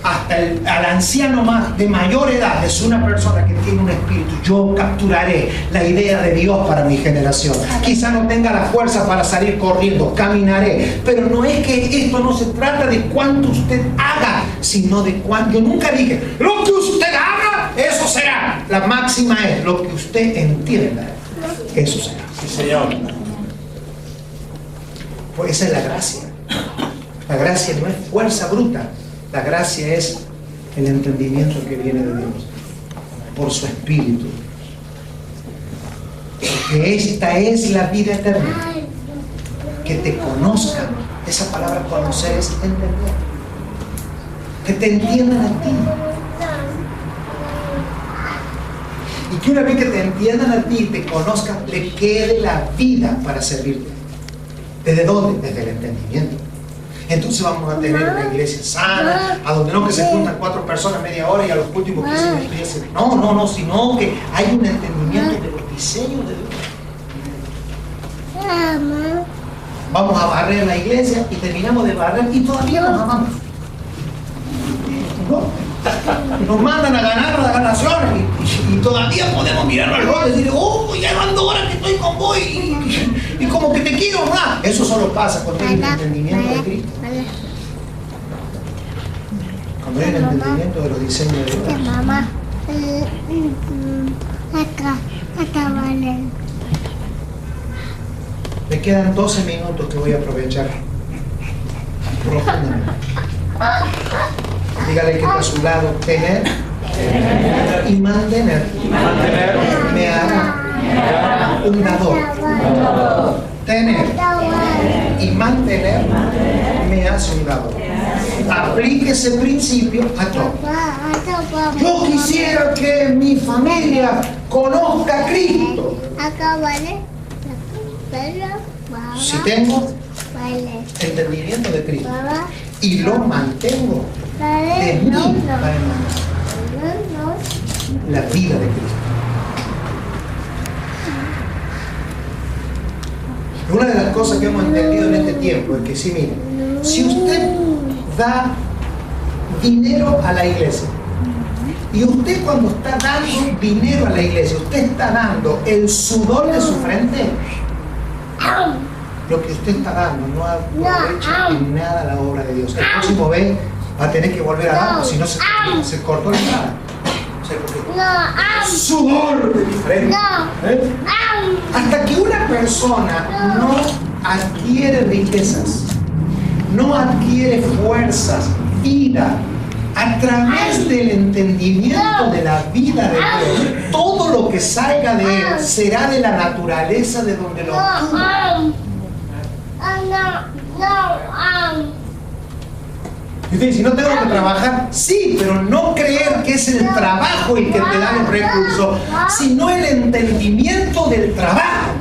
hasta al anciano más de mayor edad es una persona que tiene un espíritu. Yo capturaré la idea de Dios para mi generación. Quizá no tenga la fuerza para salir corriendo, caminaré, pero no es que esto no se trata de cuánto usted haga, sino de cuánto. Yo nunca dije, lo que usted haga, eso será. La máxima es lo que usted entienda, eso será. Sí, Señor. Pues esa es la gracia. La gracia no es fuerza bruta, la gracia es el entendimiento que viene de Dios por su espíritu, porque esta es la vida eterna, que te conozcan. Esa palabra conocer es entender. Que te entiendan a ti. Y que una vez que te entiendan a ti y te conozcan, le quede la vida para servirte. ¿Desde dónde? Desde el entendimiento. Entonces vamos a tener una iglesia sana, a donde no que se juntan 4 personas media hora y a los últimos 15 minutos ya se... No, sino que hay un entendimiento de los diseños de Dios. Vamos a barrer la iglesia y terminamos de barrer y todavía nos amamos. ¿No? Nos mandan a ganar las ganaciones y todavía podemos mirarnos al rol y decir, oh, ya van 2 horas que estoy con vos y como que te quiero más. Eso solo pasa cuando hay un entendimiento de Cristo. Cuando hay un entendimiento de los diseños de Dios. Mamá, acá vale. Me quedan 12 minutos que voy a aprovechar profundamente. Dígale que está a su lado, tener y mantener me hará un dador. Tener y mantener me hace un dador. Aplique ese principio a todo. Yo quisiera que mi familia conozca a Cristo. Acá vale. Si tengo entendimiento de Cristo y lo mantengo de mí para la vida de Cristo. Una de las cosas que hemos entendido en este tiempo es que sí, mire, si usted da dinero a la iglesia y usted cuando está dando dinero a la iglesia, usted está dando el sudor de su frente, lo que usted está dando no aprovecha en nada la obra de Dios. El próximo vez va a tener que volver a dar, si no se cortó la entrada. Sudor de mi frente. Hasta que una persona no adquiere riquezas, no adquiere fuerzas, vida, a través del entendimiento de la vida de Dios, todo lo que salga de él será de la naturaleza de donde lo obtuvo. Y usted dice, ¿no tengo que trabajar? Sí, pero no creer que es el trabajo el que te da los recursos, sino el entendimiento del trabajo.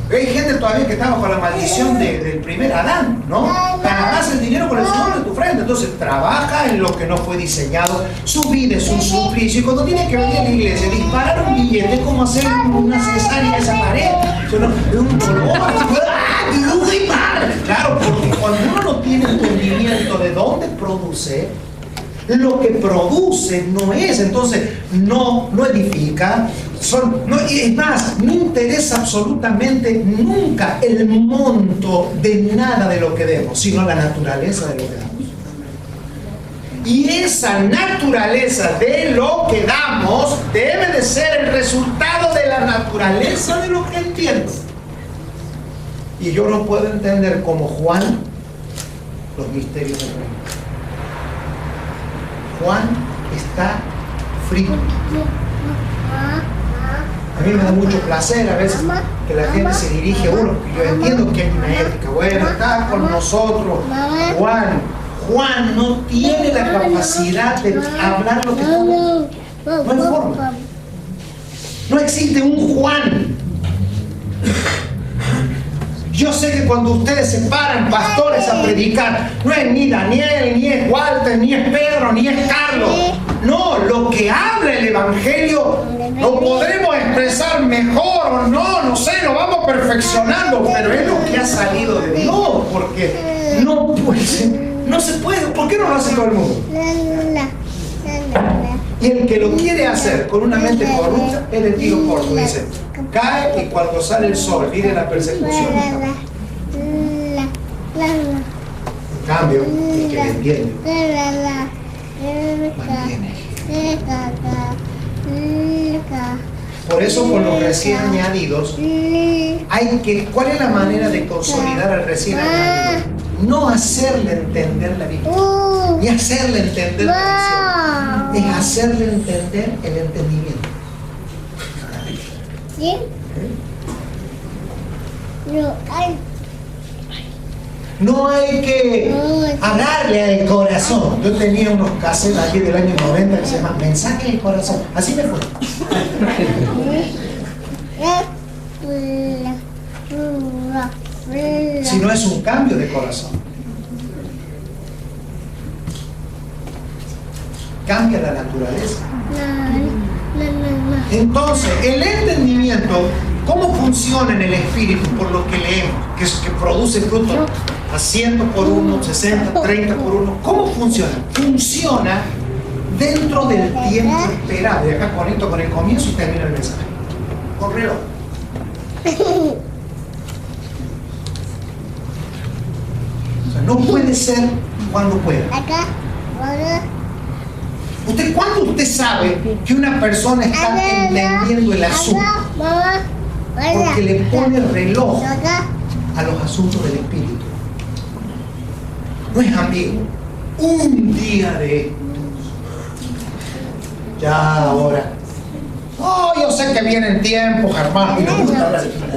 Hay gente todavía que está bajo la maldición del primer Adán, ¿no? Ganarás el dinero con el sudor de tu frente. Entonces trabaja en lo que no fue diseñado. Su vida es un suplicio. Y cuando tiene que venir a la iglesia, disparar un billete es como hacer una cesárea a esa pared. Un dolor. Claro, porque cuando uno no tiene entendimiento de dónde produce, lo que produce no es, entonces no edifica, es más, no interesa absolutamente nunca el monto de nada de lo que demos, sino la naturaleza de lo que damos. Y esa naturaleza de lo que damos debe de ser el resultado de la naturaleza de lo que entiendo. Y yo no puedo entender como Juan los misterios del reino. Juan está frito. A mí me da mucho placer a veces que la gente se dirige a uno. Yo entiendo que hay una ética. Bueno, está con nosotros Juan no tiene la capacidad de hablar lo que está. No hay forma. No existe un Juan. Yo sé que cuando ustedes se paran, pastores, a predicar, no es ni Daniel, ni es Walter, ni es Pedro, ni es Carlos. No, lo que habla el Evangelio lo podremos expresar mejor o no sé, lo vamos perfeccionando, pero es lo que ha salido de Dios, porque no se puede. ¿Por qué no lo hace todo el mundo? Y el que lo quiere hacer con una mente corrupta es el tiro corto, dice. Cae y cuando sale el sol viene la persecución. En cambio, el que le entiende mantiene. Por eso con los recién añadidos ¿cuál es la manera de consolidar al recién añadido? No hacerle entender la Biblia, ni hacerle entender la visión, es hacerle entender el entendimiento. No hay que hablarle al corazón. Yo tenía unos cassettes aquí del año 90 que se llaman Mensaje del Corazón. Así me fue. Si no es un cambio de corazón. Cambia la naturaleza. Entonces, el entendimiento, ¿cómo funciona en el espíritu? Por lo que leemos, que produce fruto a 100 por 1, 60, 30 por 1. ¿Cómo funciona? Funciona dentro del tiempo esperado. Y acá conecto con el comienzo y termino el mensaje. Con reloj. O sea, no puede ser cuando pueda. ¿Cuándo usted sabe que una persona está entendiendo el asunto? Porque le pone el reloj a los asuntos del espíritu. No es amigo. Un día de esto. Ya ahora. Oh, yo sé que vienen tiempos, hermano. Y nos gusta hablar de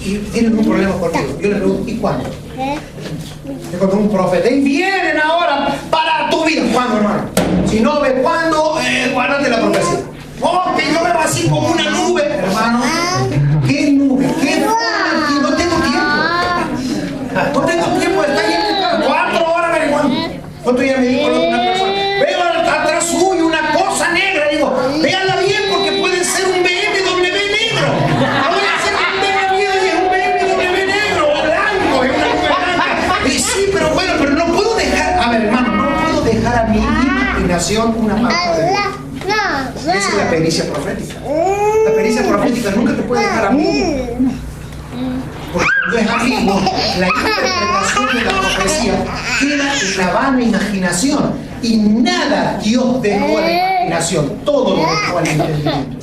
y tienen un problema conmigo. Yo les pregunto, ¿y cuándo? Es cuando un profeta, y vienen ahora para tu vida. ¿Cuándo, hermano? Si no ves cuándo, guárdate la profecía. Oh, que yo veo así como una nube, hermano. ¿Qué nube? ¿Qué nube? No tengo tiempo. No tengo tiempo de estar ahí 4 horas averiguando. ¿Cuánto ya me dijo una persona? Veo atrás suyo una cosa negra. Digo, véanla bien porque puede ser un BMW negro. Ahora ser un BMW y es un BMW negro o blanco, es una nube blanca. Y sí, pero bueno, pero no puedo dejar, a ver, hermano, no puedo dejar a mi imaginación una marca de vida. Esa es la pericia profética. La pericia profética nunca te puede dejar amigo. Porque cuando es amigo, la interpretación de la profecía queda en la vana imaginación. Y nada Dios dejó a la imaginación, todo lo dejó al entendimiento.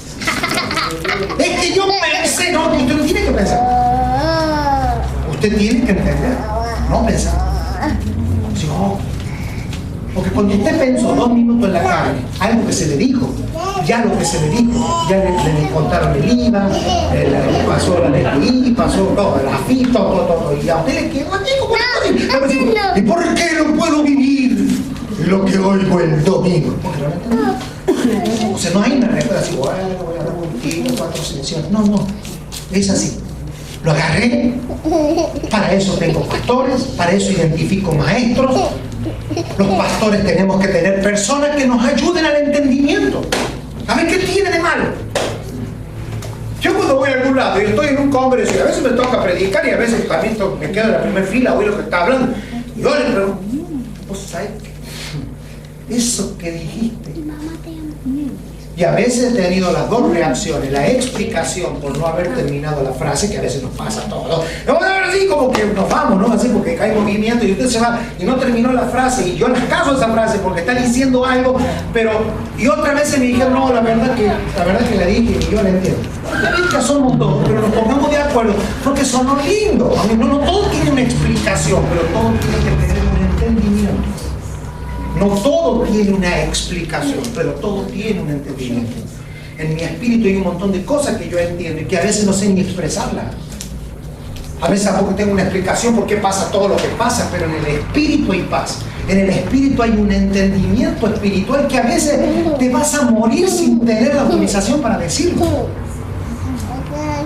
Es que yo pensé, no, usted no tiene que pensar. Usted tiene que entender, no pensar. Sí, no. Porque cuando usted pensó 2 minutos en la carne, algo que se le dijo, ya lo que se le dijo, ya le contaron el IVA, pasó la ley, pasó todo, la FI, todo, y a usted le quedó ¿y por qué no puedo vivir lo que oigo el domingo? Porque realmente no. O sea, no hay una regla así, voy a hablar contigo, 4 sesiones. No, es así. Lo agarré, para eso tengo pastores, para eso identifico maestros. Los pastores tenemos que tener personas que nos ayuden al entendimiento. A ver, ¿qué tiene de malo? Yo cuando voy a algún lado y estoy en un congreso y a veces me toca predicar y a veces también me quedo en la primera fila, oí lo que está hablando. Y yo le pregunto, ¿vos sabés qué? Eso que dijiste. Y a veces he tenido las 2 reacciones, la explicación por no haber terminado la frase, que a veces nos pasa a todos. Así como que nos vamos, ¿no? Así porque cae movimiento y usted se va y no terminó la frase y yo les caso esa frase porque está diciendo algo, pero y otras veces me dijeron, no, la verdad que la dije y yo la entiendo. La Biblia somos todos, pero nos pongamos de acuerdo porque sonó lindo. No todo tiene una explicación, pero todo tiene que tener un entendimiento. No todo tiene una explicación, pero todo tiene un entendimiento. En mi espíritu hay un montón de cosas que yo entiendo y que a veces no sé ni expresarlas. A veces tampoco tengo una explicación por qué pasa todo lo que pasa, pero en el espíritu hay paz. En el espíritu hay un entendimiento espiritual que a veces te vas a morir sin tener la autorización para decirlo.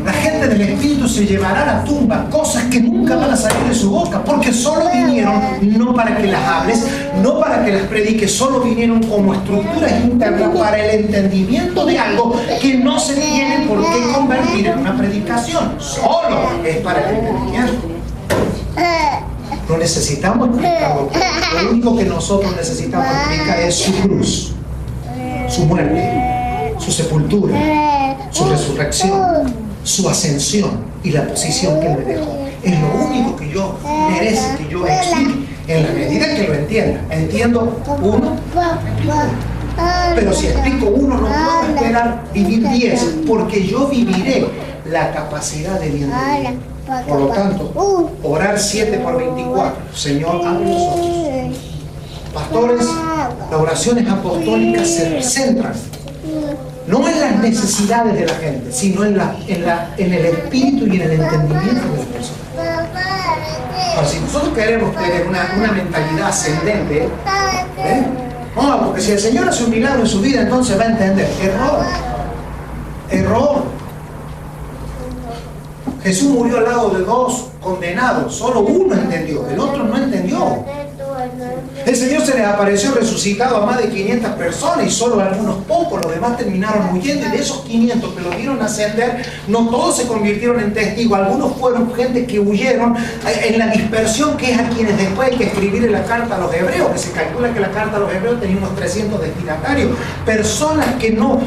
La gente del espíritu se llevará a la tumba cosas que nunca van a salir de su boca, porque solo vinieron no para que las hables, no para que las prediques, solo vinieron como estructuras internas para el entendimiento de algo que no se tiene por qué convertir en una predicación, solo es para el entendimiento. No necesitamos explicarlo, lo único que nosotros necesitamos explicar es su cruz, su muerte, su sepultura, su resurrección, su ascensión y la posición que Él me dejó. Es lo único que yo merece que yo explique en la medida que lo entienda. Entiendo uno, pero si explico uno no puedo esperar vivir 10 porque yo viviré la capacidad de bien vivir. Por lo tanto, orar 7 por 24. Señor, abre los ojos. Pastores, las oraciones apostólicas se centran no en las necesidades de la gente, sino en el espíritu y en el entendimiento de las personas. Ahora, si nosotros queremos tener una mentalidad ascendente, no, porque si el Señor hace un milagro en su vida, entonces va a entender. Error. Jesús murió al lado de dos condenados, solo uno entendió, el otro no entendió. El Señor se les apareció resucitado a más de 500 personas y solo algunos pocos, los demás terminaron huyendo, y de esos 500 que lo vieron ascender, no todos se convirtieron en testigos, algunos fueron gente que huyeron en la dispersión, que es a quienes después hay que escribir la carta a los hebreos, que se calcula que la carta a los hebreos tenía unos 300 destinatarios, personas que no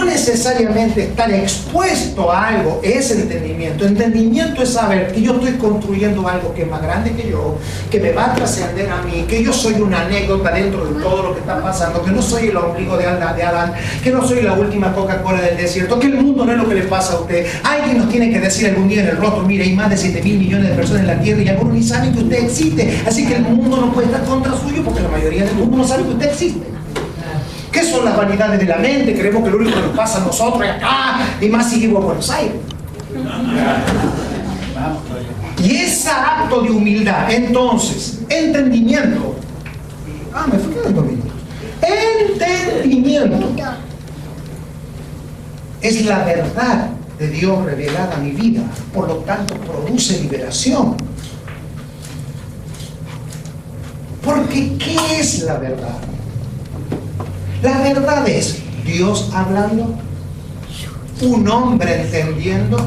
necesariamente están expuestos a algo. Es entendimiento. Entendimiento es saber que yo estoy construyendo algo que es más grande que yo, que me va a trascender a mí, que yo soy una anécdota dentro de todo lo que está pasando, que no soy el ombligo de Adán, que no soy la última Coca-Cola del desierto, que el mundo no es lo que le pasa a usted. Alguien nos tiene que decir algún día en el rostro: mire, hay más de 7.000 millones de personas en la tierra y algunos ni saben que usted existe, así que el mundo no puede estar contra suyo porque la mayoría del mundo no sabe que usted existe. ¿Qué son las vanidades de la mente? Creemos que lo único que nos pasa a nosotros es acá, y más si vivo a Buenos Aires. Y ese acto de humildad, entonces, entendimiento. Me fui quedando minutos. Entendimiento es la verdad de Dios revelada a mi vida, por lo tanto produce liberación. Porque ¿qué es la verdad? La verdad es Dios hablando, un hombre entendiendo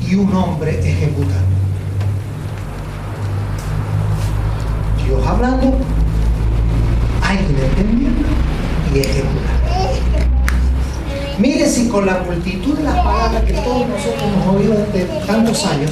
y un hombre ejecutando. Dios hablando, alguien entendiendo y ejecutando. Mire si con la multitud de las palabras que todos nosotros hemos oído desde tantos años,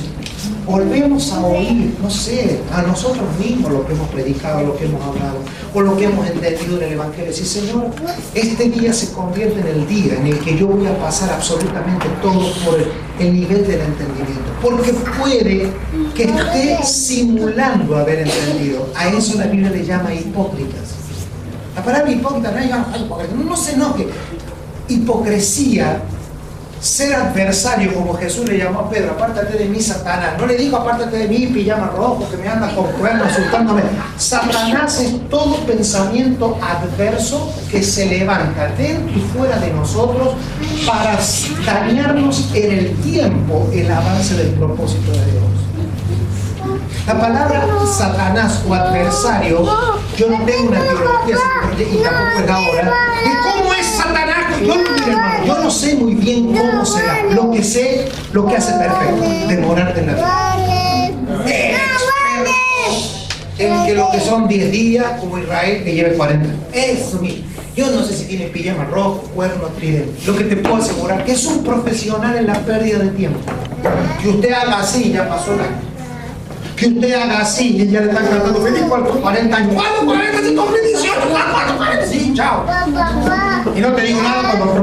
volvemos a oír, no sé, a nosotros mismos lo que hemos predicado, lo que hemos hablado, o lo que hemos entendido en el Evangelio. Sí, Señor, este día se convierte en el día en el que yo voy a pasar absolutamente todo por el nivel del entendimiento. Porque puede que esté simulando haber entendido. A eso la Biblia le llama hipócritas. La palabra hipócrita no se enoje. Hipocresía, ser adversario, como Jesús le llamó a Pedro: apártate de mí, Satanás. No le dijo: apártate de mí, pijama rojo, que me anda con cuernos asustándome. Satanás es todo pensamiento adverso que se levanta dentro y fuera de nosotros para dañarnos en el tiempo el avance del propósito de Dios. La palabra Satanás o adversario, yo no tengo una teología y tampoco es ahora de cómo es Satanás. Yo no sé muy bien cómo será. Lo que sé, lo que hace perfecto: demorarte en la vida. En que lo que son 10 días, como Israel, que lleve 40. Eso mismo. Yo no sé si tiene pijama rojo, cuerno, tridente. Lo que te puedo asegurar que es un profesional en la pérdida de tiempo. Que usted haga así, ya pasó el año. Que usted haga así y ya le están cantando: feliz 40 años. ¿Cuándo 40? Si cumple 18, ¿cuándo 40? Sí, chao. Y no te digo nada cuando...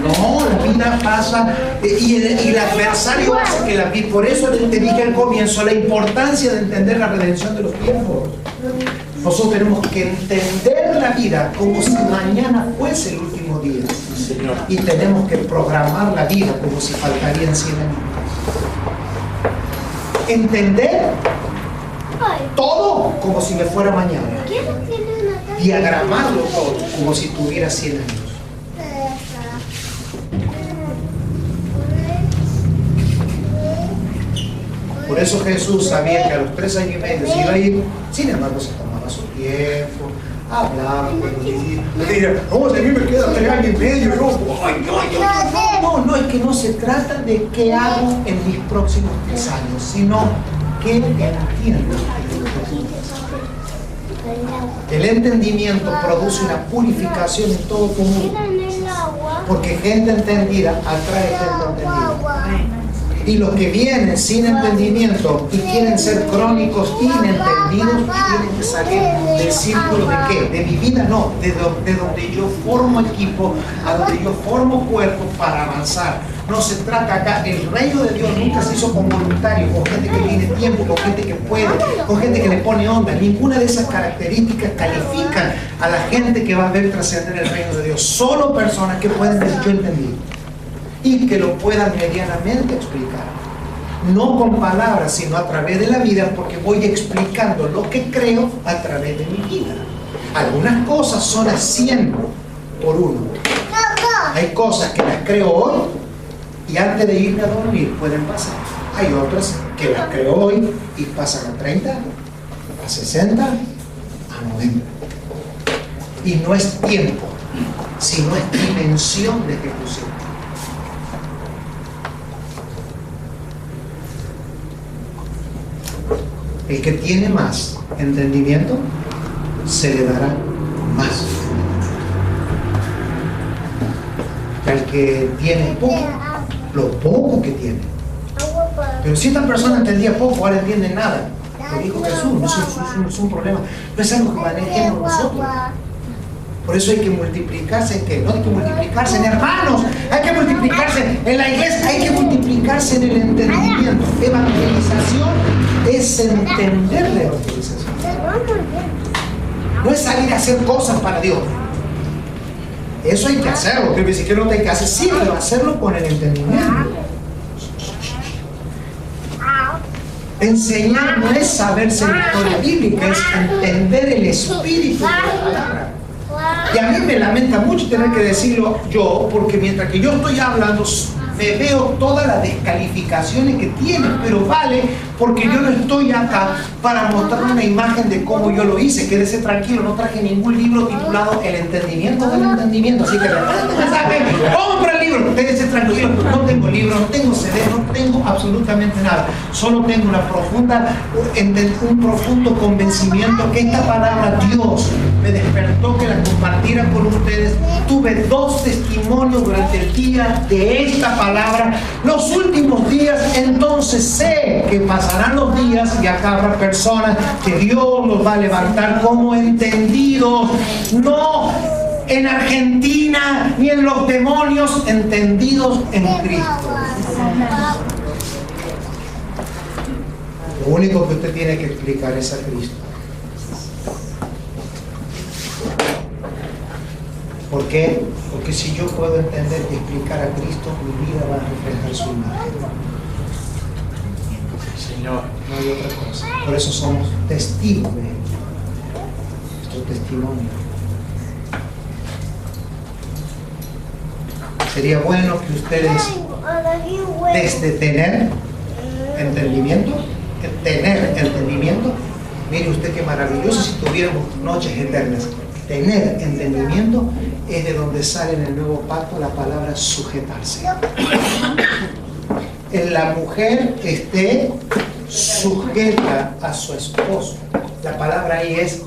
No, la vida pasa y el adversario hace que la vida... Por eso te dije al comienzo la importancia de entender la redención de los tiempos. Nosotros tenemos que entender la vida como si mañana fuese el último día. Y tenemos que programar la vida como si faltarían 100 años. Entender todo como si me fuera mañana. Diagramarlo todo como si tuviera 100 años. Por eso Jesús sabía que a los 3 años y medio se iba a ir. Sin embargo, se tomaba su tiempo, hablaba con los niños. Le diría: no, si a mí me queda 3 años y medio. No, es que no se trata de qué hago en mis próximos 3 años, sino qué entiendo. El entendimiento produce una purificación en todo tu mundo, porque gente entendida atrae gente entendida. Y los que vienen sin entendimiento y quieren ser crónicos inentendidos tienen que salir del círculo de ¿qué? De mi vida, no, de donde yo formo equipo, a donde yo formo cuerpo para avanzar. No se trata acá, el reino de Dios nunca se hizo con voluntarios, con gente que tiene tiempo, con gente que puede, con gente que le pone onda. Ninguna de esas características califican a la gente que va a ver trascender el reino de Dios. Solo personas que pueden decir: yo entendí, y que lo puedan medianamente explicar. no con palabras, sino a través de la vida, porque voy explicando lo que creo a través de mi vida. Algunas cosas son a 100 por 1. Hay cosas que las creo hoy y antes de irme a dormir pueden pasar. Hay otras que las creo hoy y pasan a 30, a 60, a 90. Y no es tiempo, sino es dimensión de ejecución. El que tiene más entendimiento, se le dará más. El que tiene poco, lo poco que tiene. Pero si esta persona entendía poco, ahora entiende nada. Lo dijo Jesús, no es un problema. No es algo que manejemos nosotros. Por eso hay que multiplicarse en qué? No hay que multiplicarse en hermanos, hay que multiplicarse en la iglesia, hay que multiplicarse en el entendimiento. Evangelización es entender la evangelización. No es salir a hacer cosas para Dios. Eso hay que hacerlo. Que si que no te hay que hacer, sí, pero hacerlo con el entendimiento. Enseñar no es saberse la historia bíblica, es entender el espíritu de la palabra. Y a mí me lamenta mucho tener que decirlo yo, porque mientras que yo estoy hablando, me veo todas las descalificaciones que tiene, pero vale, porque yo no estoy acá para mostrar una imagen de cómo yo lo hice. Quédese tranquilo, no traje ningún libro titulado El entendimiento del entendimiento, así que compra el libro, quédese tranquilo, no tengo libro, no tengo CD, no tengo absolutamente nada, solo tengo un profundo convencimiento que esta palabra Dios me despertó que la compartiera con ustedes. Tuve 2 testimonios durante el día de esta palabra, los últimos días, entonces sé que pasarán los días y acá habrá personas que Dios los va a levantar como entendidos, no en Argentina ni en los demonios, entendidos en Cristo. Lo único que usted tiene que explicar es a Cristo. ¿Por qué? Porque si yo puedo entender y explicar a Cristo, mi vida va a reflejar su imagen. Señor, no hay otra cosa. Por eso somos testigos de Él. Nuestro testimonio. Sería bueno que ustedes, desde tener entendimiento, mire usted qué maravilloso si tuviéramos noches eternas. Tener entendimiento es de donde sale en el nuevo pacto la palabra sujetarse. En la mujer esté sujeta a su esposo. La palabra ahí es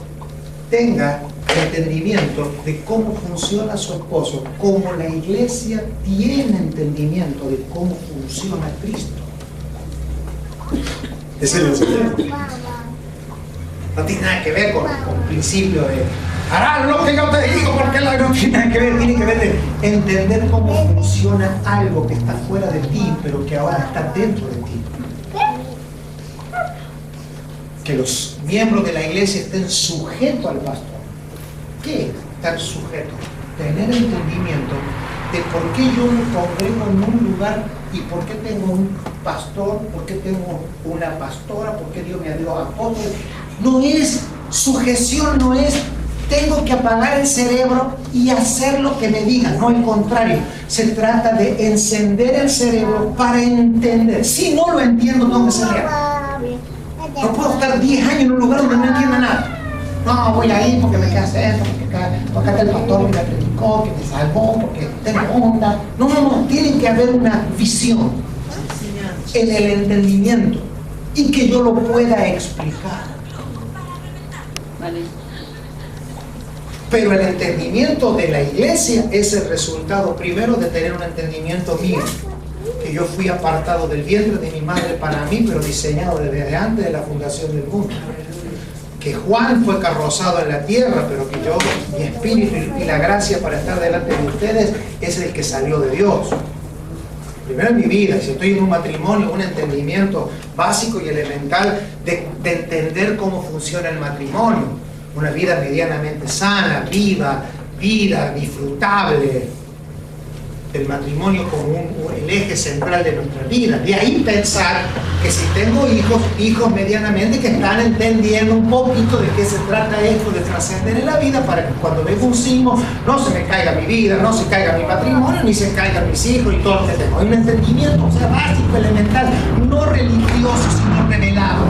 tenga entendimiento de cómo funciona su esposo, como la iglesia tiene entendimiento de cómo funciona Cristo. Ese es el secreto. No tiene nada que ver con principio de hará lo que yo te digo, porque no tiene nada que ver, tiene que ver de entender cómo funciona algo que está fuera de ti, pero que ahora está dentro de ti. Que los miembros de la iglesia estén sujetos al pastor. ¿Qué es estar sujeto? Tener entendimiento de por qué yo me congrego en un lugar y por qué tengo un pastor, por qué tengo una pastora, por qué Dios me dio apóstol. No es sujeción, no es tengo que apagar el cerebro y hacer lo que me digan. No, al contrario, se trata de encender el cerebro para entender. Si no lo entiendo, tengo que ser real. No puedo estar 10 años en un lugar donde no entienda nada. No, voy a ir porque me queda esto, porque acá el pastor me predicó, que me salvó, porque tengo onda. No, tiene que haber una visión en el entendimiento y que yo lo pueda explicar. Vale. Pero el entendimiento de la iglesia es el resultado primero de tener un entendimiento mío, que yo fui apartado del vientre de mi madre para mí, pero diseñado desde antes de la fundación del mundo. Que Juan fue carrozado en la tierra, pero que yo, mi espíritu y la gracia para estar delante de ustedes es el que salió de Dios. Primero en mi vida, si estoy en un matrimonio, un entendimiento básico y elemental de entender cómo funciona el matrimonio. Una vida medianamente sana, viva, disfrutable. del matrimonio como el eje central de nuestra vida. De ahí pensar que si tengo hijos medianamente que están entendiendo un poquito de qué se trata esto de trascender en la vida, para que cuando venga un sismo no se me caiga mi vida, no se caiga mi matrimonio, ni se caigan mis hijos y todo lo que tengo. Hay un entendimiento, o sea, básico, elemental, no religioso, sino revelado.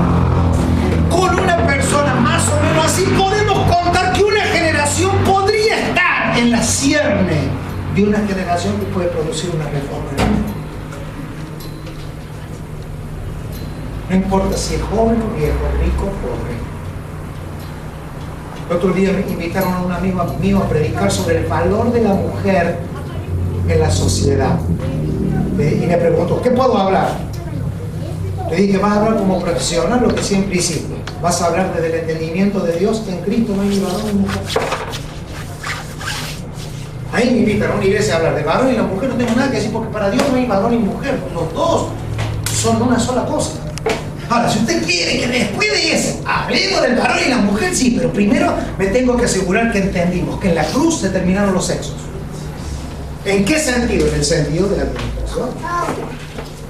Con una persona más o menos así podemos contar que una generación podría estar en la cierne de una generación que puede producir una reforma en el mundo. No importa si es joven o viejo, rico o pobre. El otro día me invitaron a un amigo mío a predicar sobre el valor de la mujer en la sociedad. Y me preguntó, ¿qué puedo hablar? Le dije, vas a hablar como profesional lo que siempre hiciste. Vas a hablar desde el entendimiento de Dios, que en Cristo no hay ni varón ni mujer. Ahí me invitan a una iglesia a hablar de varón y la mujer, no tengo nada que decir, porque para Dios no hay varón y mujer, los dos son una sola cosa. Ahora, si usted quiere que después de eso hablemos del varón y la mujer, sí, pero primero me tengo que asegurar que entendimos que en la cruz se terminaron los sexos. ¿En qué sentido? En el sentido de la administración.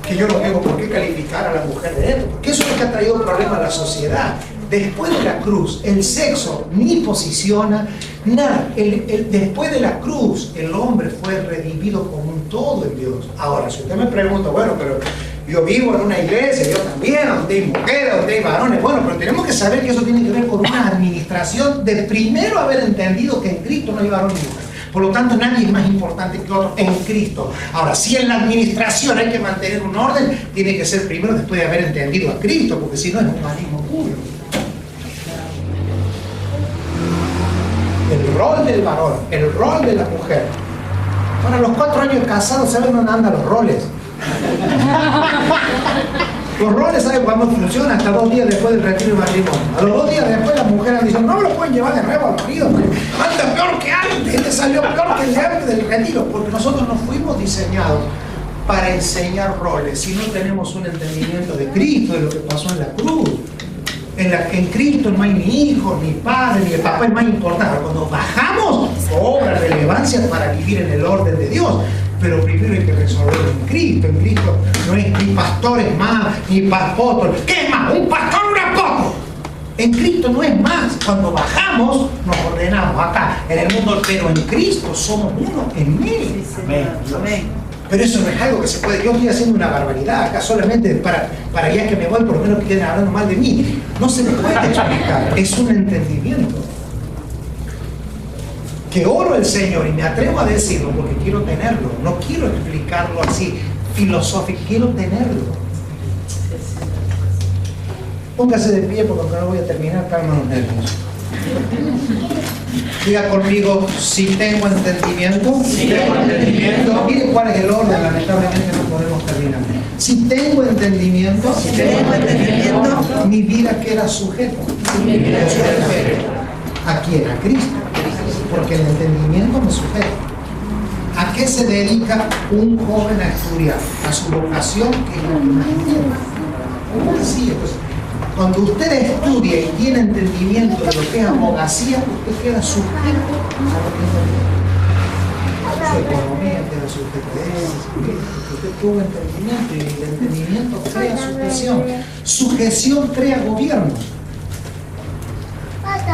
Que yo no tengo por qué calificar a la mujer de esto, porque eso es lo que ha traído problemas a la sociedad. Después de la cruz, el sexo ni posiciona nada. Después de la cruz, el hombre fue redimido como un todo en Dios. Ahora, si usted me pregunta, bueno, pero yo vivo en una iglesia, yo también, donde hay mujeres, donde hay varones, bueno, pero tenemos que saber que eso tiene que ver con una administración de primero haber entendido que en Cristo no hay varón ni mujer. Por lo tanto, nadie es más importante que otro en Cristo. Ahora, si en la administración hay que mantener un orden, tiene que ser primero después de haber entendido a Cristo, porque si no es humanismo puro. El rol del varón, el rol de la mujer. Para los 4 años casados, ¿saben dónde andan los roles? Los roles, ¿saben cuándo funcionan? Hasta 2 días después del retiro del matrimonio. A los 2 días después las mujeres dicen, no me lo pueden llevar de nuevo al marido, anda peor que antes, este salió peor que el de antes del retiro, porque nosotros no fuimos diseñados para enseñar roles, si no tenemos un entendimiento de Cristo, de lo que pasó en la cruz. En Cristo no hay ni hijo, ni padre, ni el papá es más importante. Cuando bajamos, cobra relevancia para vivir en el orden de Dios. Pero primero hay que resolverlo en Cristo. En Cristo no es ni pastores más, ni apóstol. ¿Qué es más? ¿Un pastor o un apóstol? En Cristo no es más. Cuando bajamos, nos ordenamos acá, en el mundo, pero en Cristo somos uno en Él. Amén. Amén. Pero eso no es algo que se puede. Yo estoy haciendo una barbaridad acá solamente para ya que me voy, por lo menos que queden hablando mal de mí. No se me puede explicar. Es un entendimiento. Que oro al Señor y me atrevo a decirlo porque quiero tenerlo. No quiero explicarlo así filosófico, quiero tenerlo. Póngase de pie porque no voy a terminar, calma los nervios. Diga conmigo, si tengo entendimiento. Si tengo entendimiento. Miren cuál es el orden, lamentablemente no podemos terminar. Si tengo entendimiento, mi vida queda sujeta. ¿A quién? A Cristo. Porque el entendimiento me sujeta. ¿A qué se dedica un joven a estudiar? A su vocación, que es lo que más entiende. Así, pues, cuando usted estudia y tiene entendimiento de lo que es abogacía, usted queda sujeto a lo que es su economía, queda sujeto a eso. Usted tuvo entendimiento y el entendimiento crea sujeción. Sujeción crea gobierno.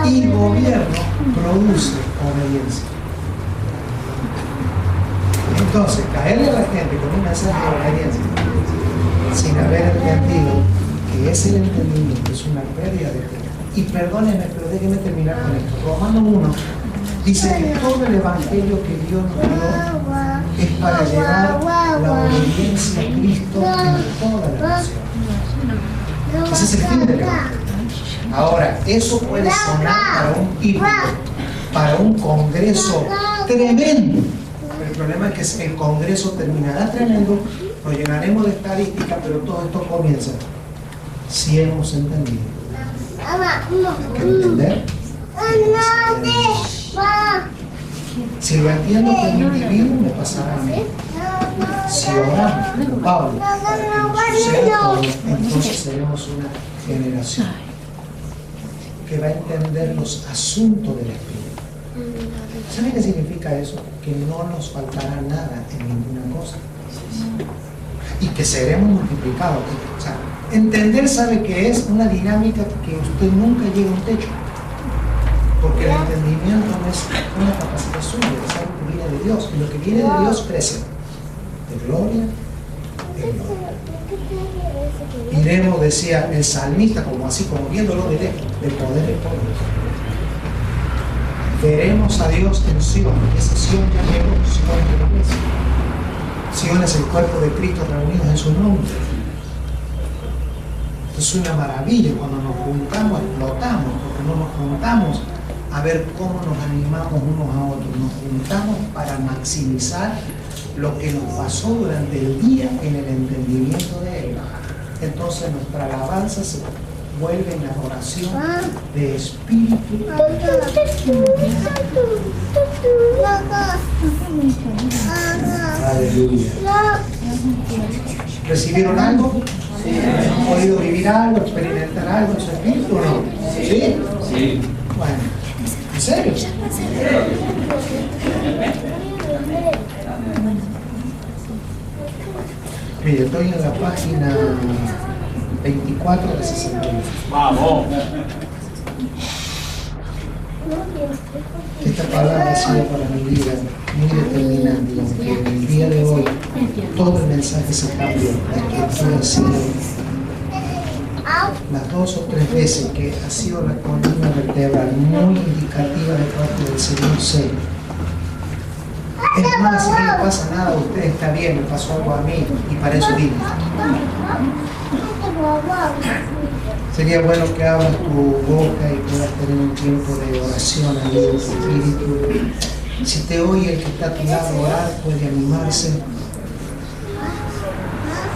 Y gobierno produce obediencia. Entonces, caerle a la gente con un mensaje de obediencia sin haber entendido que ese entendimiento es una pérdida de tiempo. Y perdónenme, pero déjenme terminar con esto. Romanos 1 dice que todo el evangelio que Dios nos dio es para llevar la obediencia a Cristo en toda la nación. Ese es el fin del evangelio. Ahora, eso puede sonar para un himno, para un congreso tremendo. El problema es que el congreso terminará tremendo, lo llenaremos de estadística, pero todo esto comienza si hemos entendido. ¿Hay que entender? Si lo entiendo como individuo, me pasará a mí. Si oramos como Pablo, entonces seremos una generación que va a entender los asuntos del Espíritu. ¿Sabe qué significa eso? Que no nos faltará nada en ninguna cosa. Y que seremos multiplicados. O sea, entender, sabe que es una dinámica que usted nunca llega a un techo. Porque el entendimiento no es una capacidad suya, es algo que viene de Dios. Y lo que viene de Dios crece. De gloria en gloria. Iremos, decía el salmista, como así, como viéndolo de lejos, de poder en poder. Veremos a Dios en Sion, porque esa Sion ya llegó, Sion es la iglesia. Sion es el cuerpo de Cristo reunidos en su nombre. Es una maravilla cuando nos juntamos, explotamos, porque no nos juntamos a ver cómo nos animamos unos a otros, nos juntamos para maximizar lo que nos pasó durante el día en el entendimiento de Él. Entonces nuestra alabanza se vuelve en adoración de espíritu. Aleluya. ¿Recibieron algo? ¿Han podido vivir algo, experimentar algo en su espíritu o no? ¿Sí? Sí. Bueno, ¿en serio? Mire, estoy en la página 24 de 61. Vamos. Esta palabra ha sido para mi vida muy determinante, aunque en el día de hoy todo el mensaje se cambió. La escritura ha sido las 2 o 3 veces que ha sido la columna vertebral muy indicativa de parte del Señor serio. Es más, si no le pasa nada a usted, está bien, me pasó algo a mí y para eso vine. Sería bueno que abras tu boca y puedas tener un tiempo de oración ahí en tu espíritu. Si te oye el que está a tu lado orar, puede animarse.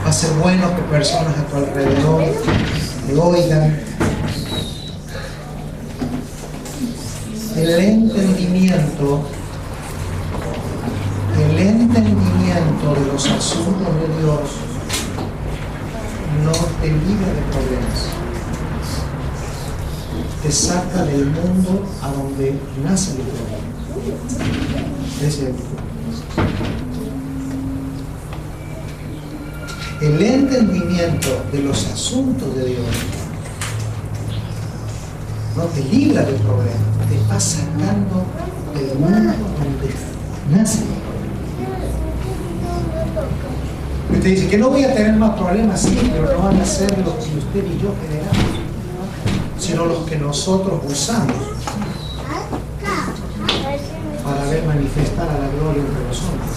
Va a ser bueno que personas a tu alrededor te oigan. El entendimiento de los asuntos de Dios no te libra de problemas. Te saca del mundo a donde nace el problema. Ese es el entendimiento de los asuntos de Dios no te libra del problema, te va sacando del mundo donde nace. Y usted dice que no voy a tener más problemas, sí, pero no van a ser los que usted y yo generamos, sino los que nosotros usamos para ver manifestar a la gloria entre nosotros.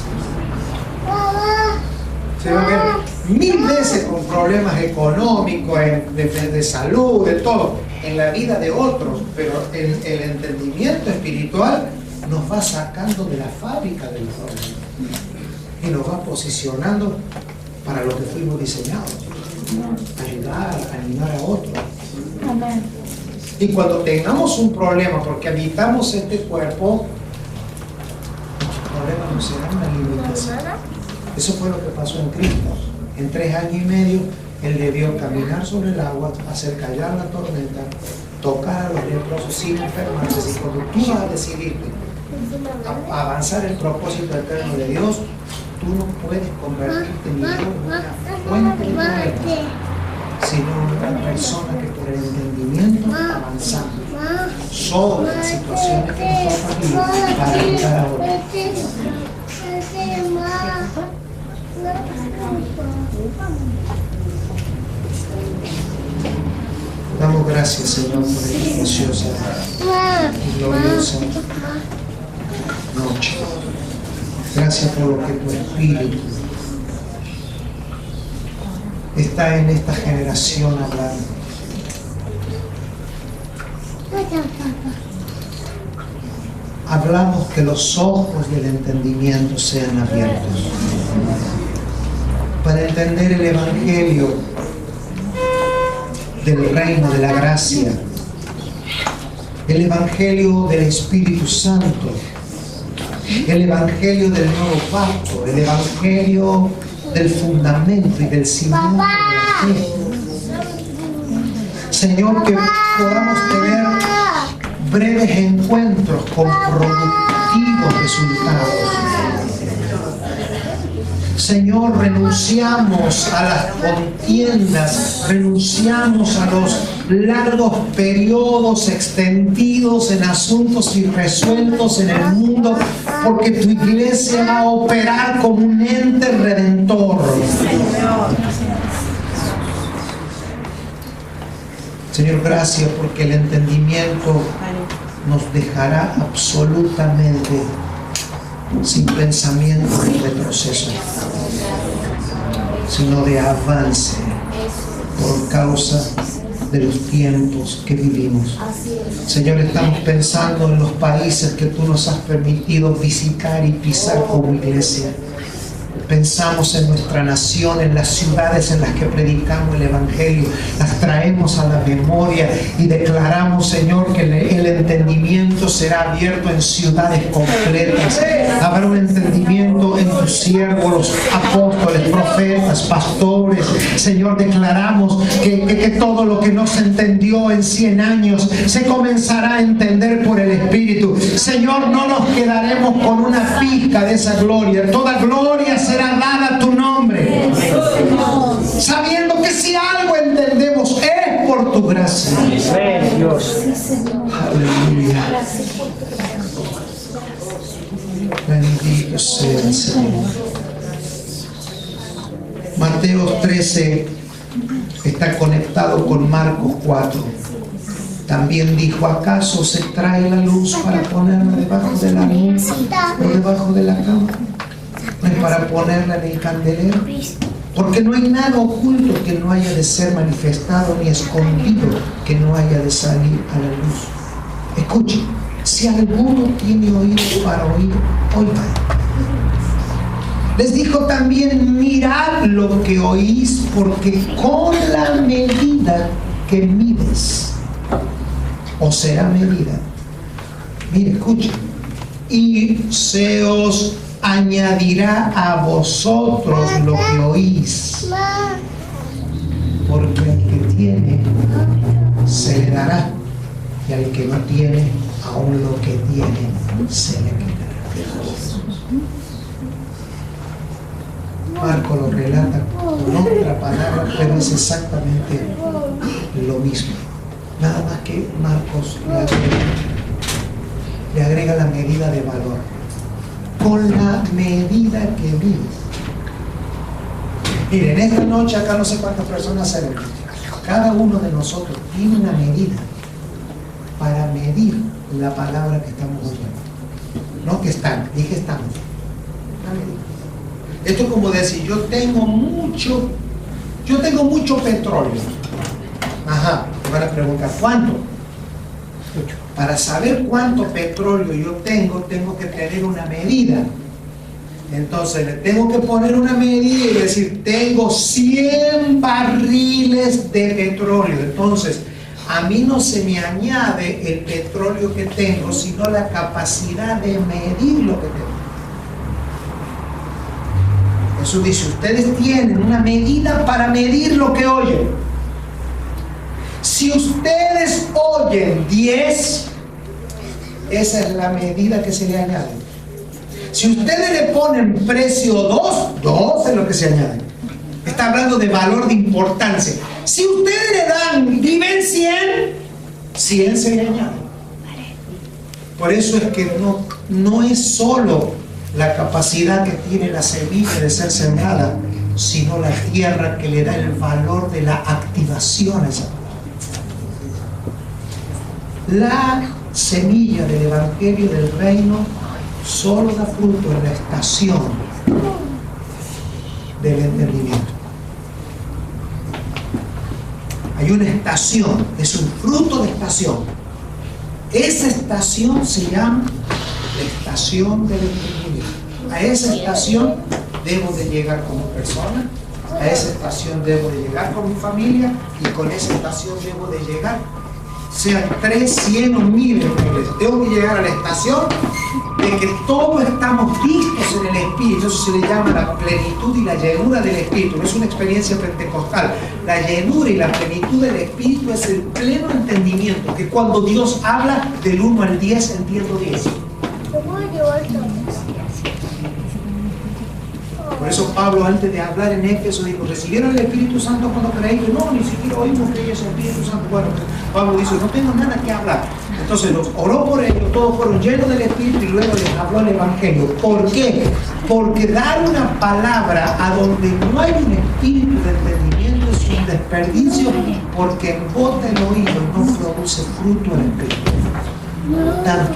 Se va a ver 1000 veces con problemas económicos, de salud, de todo, en la vida de otros, pero el entendimiento espiritual nos va sacando de la fábrica del problema y nos va posicionando para lo que fuimos diseñados: ayudar, animar a otros. Y cuando tengamos un problema, porque habitamos este cuerpo, nuestros problemas no serán una limitación. Eso fue lo que pasó en Cristo. En 3 años y medio, Él debió caminar sobre el agua, hacer callar la tormenta, tocar a los leprosos sin enfermarse. Y cuando tú vas a decidirte a avanzar el propósito eterno de Dios, tú no puedes convertirte ni en una fuente de problemas, sino en una persona que por el entendimiento está avanzando sobre las situaciones que nos tocan vivir para ayudar a otros. Damos gracias, Señor, por esta preciosa y gloriosa noche. Gracias por lo que tu Espíritu está en esta generación hablando. Hablamos que los ojos del entendimiento sean abiertos para entender el Evangelio del reino de la gracia, el Evangelio del Espíritu Santo, el Evangelio del nuevo pacto, el Evangelio del fundamento y del cimiento de la fe. Señor, que podamos tener breves encuentros con efectivos resultados. Señor, renunciamos a las contiendas, renunciamos a los largos periodos extendidos en asuntos irresueltos en el mundo, porque tu iglesia va a operar como un ente redentor. Señor, gracias porque el entendimiento nos dejará absolutamente sin pensamiento de retroceso, sino de avance por causa de los tiempos que vivimos. Señor, estamos pensando en los países que tú nos has permitido visitar y pisar como iglesia. Pensamos en nuestra nación, en las ciudades en las que predicamos el Evangelio, las traemos a la memoria y declaramos, Señor, que el entendimiento será abierto en ciudades completas. Habrá un entendimiento en tus siervos, los apóstoles, profetas, pastores. Señor, declaramos que todo lo que no se entendió en 100 años se comenzará a entender por el Espíritu. Señor, no nos quedaremos con una pizca de esa gloria. Toda gloria será dada a tu nombre, sabiendo que si algo entendemos es por tu gracia. Aleluya. Bendito sea el Señor. Mateo 13 está conectado con Marcos 4. También dijo: ¿acaso se trae la luz para ponerla debajo de la luz o debajo de la cama? No es para ponerla en el candelero, porque no hay nada oculto que no haya de ser manifestado, ni escondido que no haya de salir a la luz. Escuche, si alguno tiene oído para oír, oiga. Les dijo también: mirad lo que oís, porque con la medida que mides, os será medida. Mire, escuche. Y se os añadirá a vosotros lo que oís, porque al que tiene se le dará, y al que no tiene, aún lo que tiene se le quitará. Marco lo relata con otra palabra, pero es exactamente lo mismo, nada más que Marcos le agrega la medida de valor. Con la medida que mides. Miren, esta noche acá no sé cuántas personas se ven. Cada uno de nosotros tiene una medida para medir la palabra que estamos oyendo. No que están, dije estamos. Una medida. Esto es como decir: yo tengo mucho petróleo. Ajá, te van a preguntar: ¿cuánto? Para saber cuánto petróleo yo tengo que tener una medida. Entonces le tengo que poner una medida y decir: tengo 100 barriles de petróleo. Entonces a mí no se me añade el petróleo que tengo, sino la capacidad de medir lo que tengo. Jesús dice: ustedes tienen una medida para medir lo que oyen. Si ustedes oyen 10, esa es la medida que se le añade. Si ustedes le ponen precio 2 es lo que se añade. Está hablando de valor de importancia. Si ustedes le viven 100 se le añade. Por eso es que no es solo la capacidad que tiene la semilla de ser sembrada, sino la tierra que le da el valor de la activación a esa palabra. La semilla del Evangelio del Reino solo da fruto en la estación del entendimiento. Hay una estación, es un fruto de estación. Esa estación se llama la estación del entendimiento. A esa estación debo de llegar como persona, a esa estación debo de llegar con mi familia, y con esa estación debo de llegar, sean 3, 100 o 1000 en la iglesia. Tengo que llegar a la estación de que todos estamos vistos en el Espíritu. Eso se le llama la plenitud y la llenura del Espíritu. No es una experiencia pentecostal. La llenura y la plenitud del Espíritu es el pleno entendimiento, que cuando Dios habla del 1 al 10 entiendo 10. Por eso Pablo, antes de hablar en Éfeso, dijo, ¿recibieron el Espíritu Santo cuando creíste? No, ni siquiera oímos que ellos el Espíritu Santo. Bueno, Pablo dice, no tengo nada que hablar. Entonces los oró por ellos, todos fueron llenos del Espíritu y luego les habló el Evangelio. ¿Por qué? Porque dar una palabra a donde no hay un espíritu de entendimiento es un desperdicio, porque en voz del oído no produce fruto el Espíritu. Por tanto,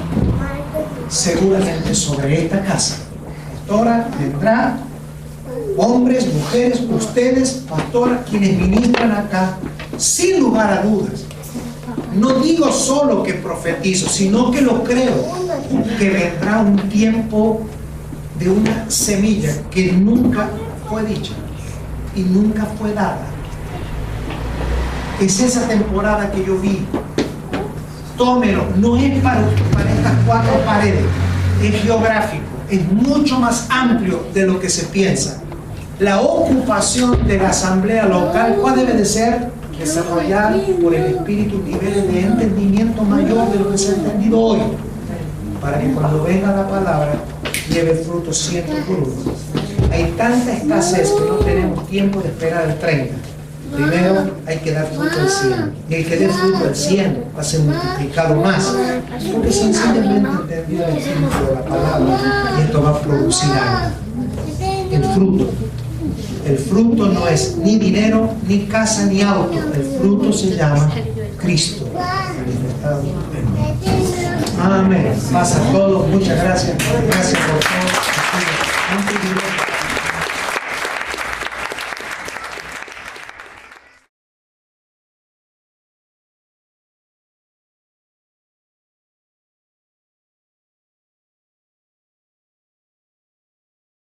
seguramente sobre esta casa, pastora, vendrá hombres, mujeres, ustedes, pastora, quienes ministran acá, sin lugar a dudas. No digo solo que profetizo, sino que lo creo, que vendrá un tiempo de una semilla que nunca fue dicha y nunca fue dada. Es esa temporada que yo vi. Tómelo, no es para estas 4 paredes, es geográfico, es mucho más amplio de lo que se piensa. La ocupación de la asamblea local, ¿cuál debe de ser? Desarrollar por el Espíritu niveles de entendimiento mayor de lo que se ha entendido hoy, para que cuando venga la palabra lleve fruto 100 por 1. Hay tanta escasez que no tenemos tiempo de esperar el 30. Primero hay que dar fruto al 100, y el que dé fruto al 100 va a ser multiplicado más, porque sencillamente entendió el espíritu de la palabra, y esto va a producir algo. El fruto no es ni dinero, ni casa, ni auto. El fruto se llama Cristo manifestado en mí. Amén. Pasa a todos. Muchas gracias. Gracias por todo.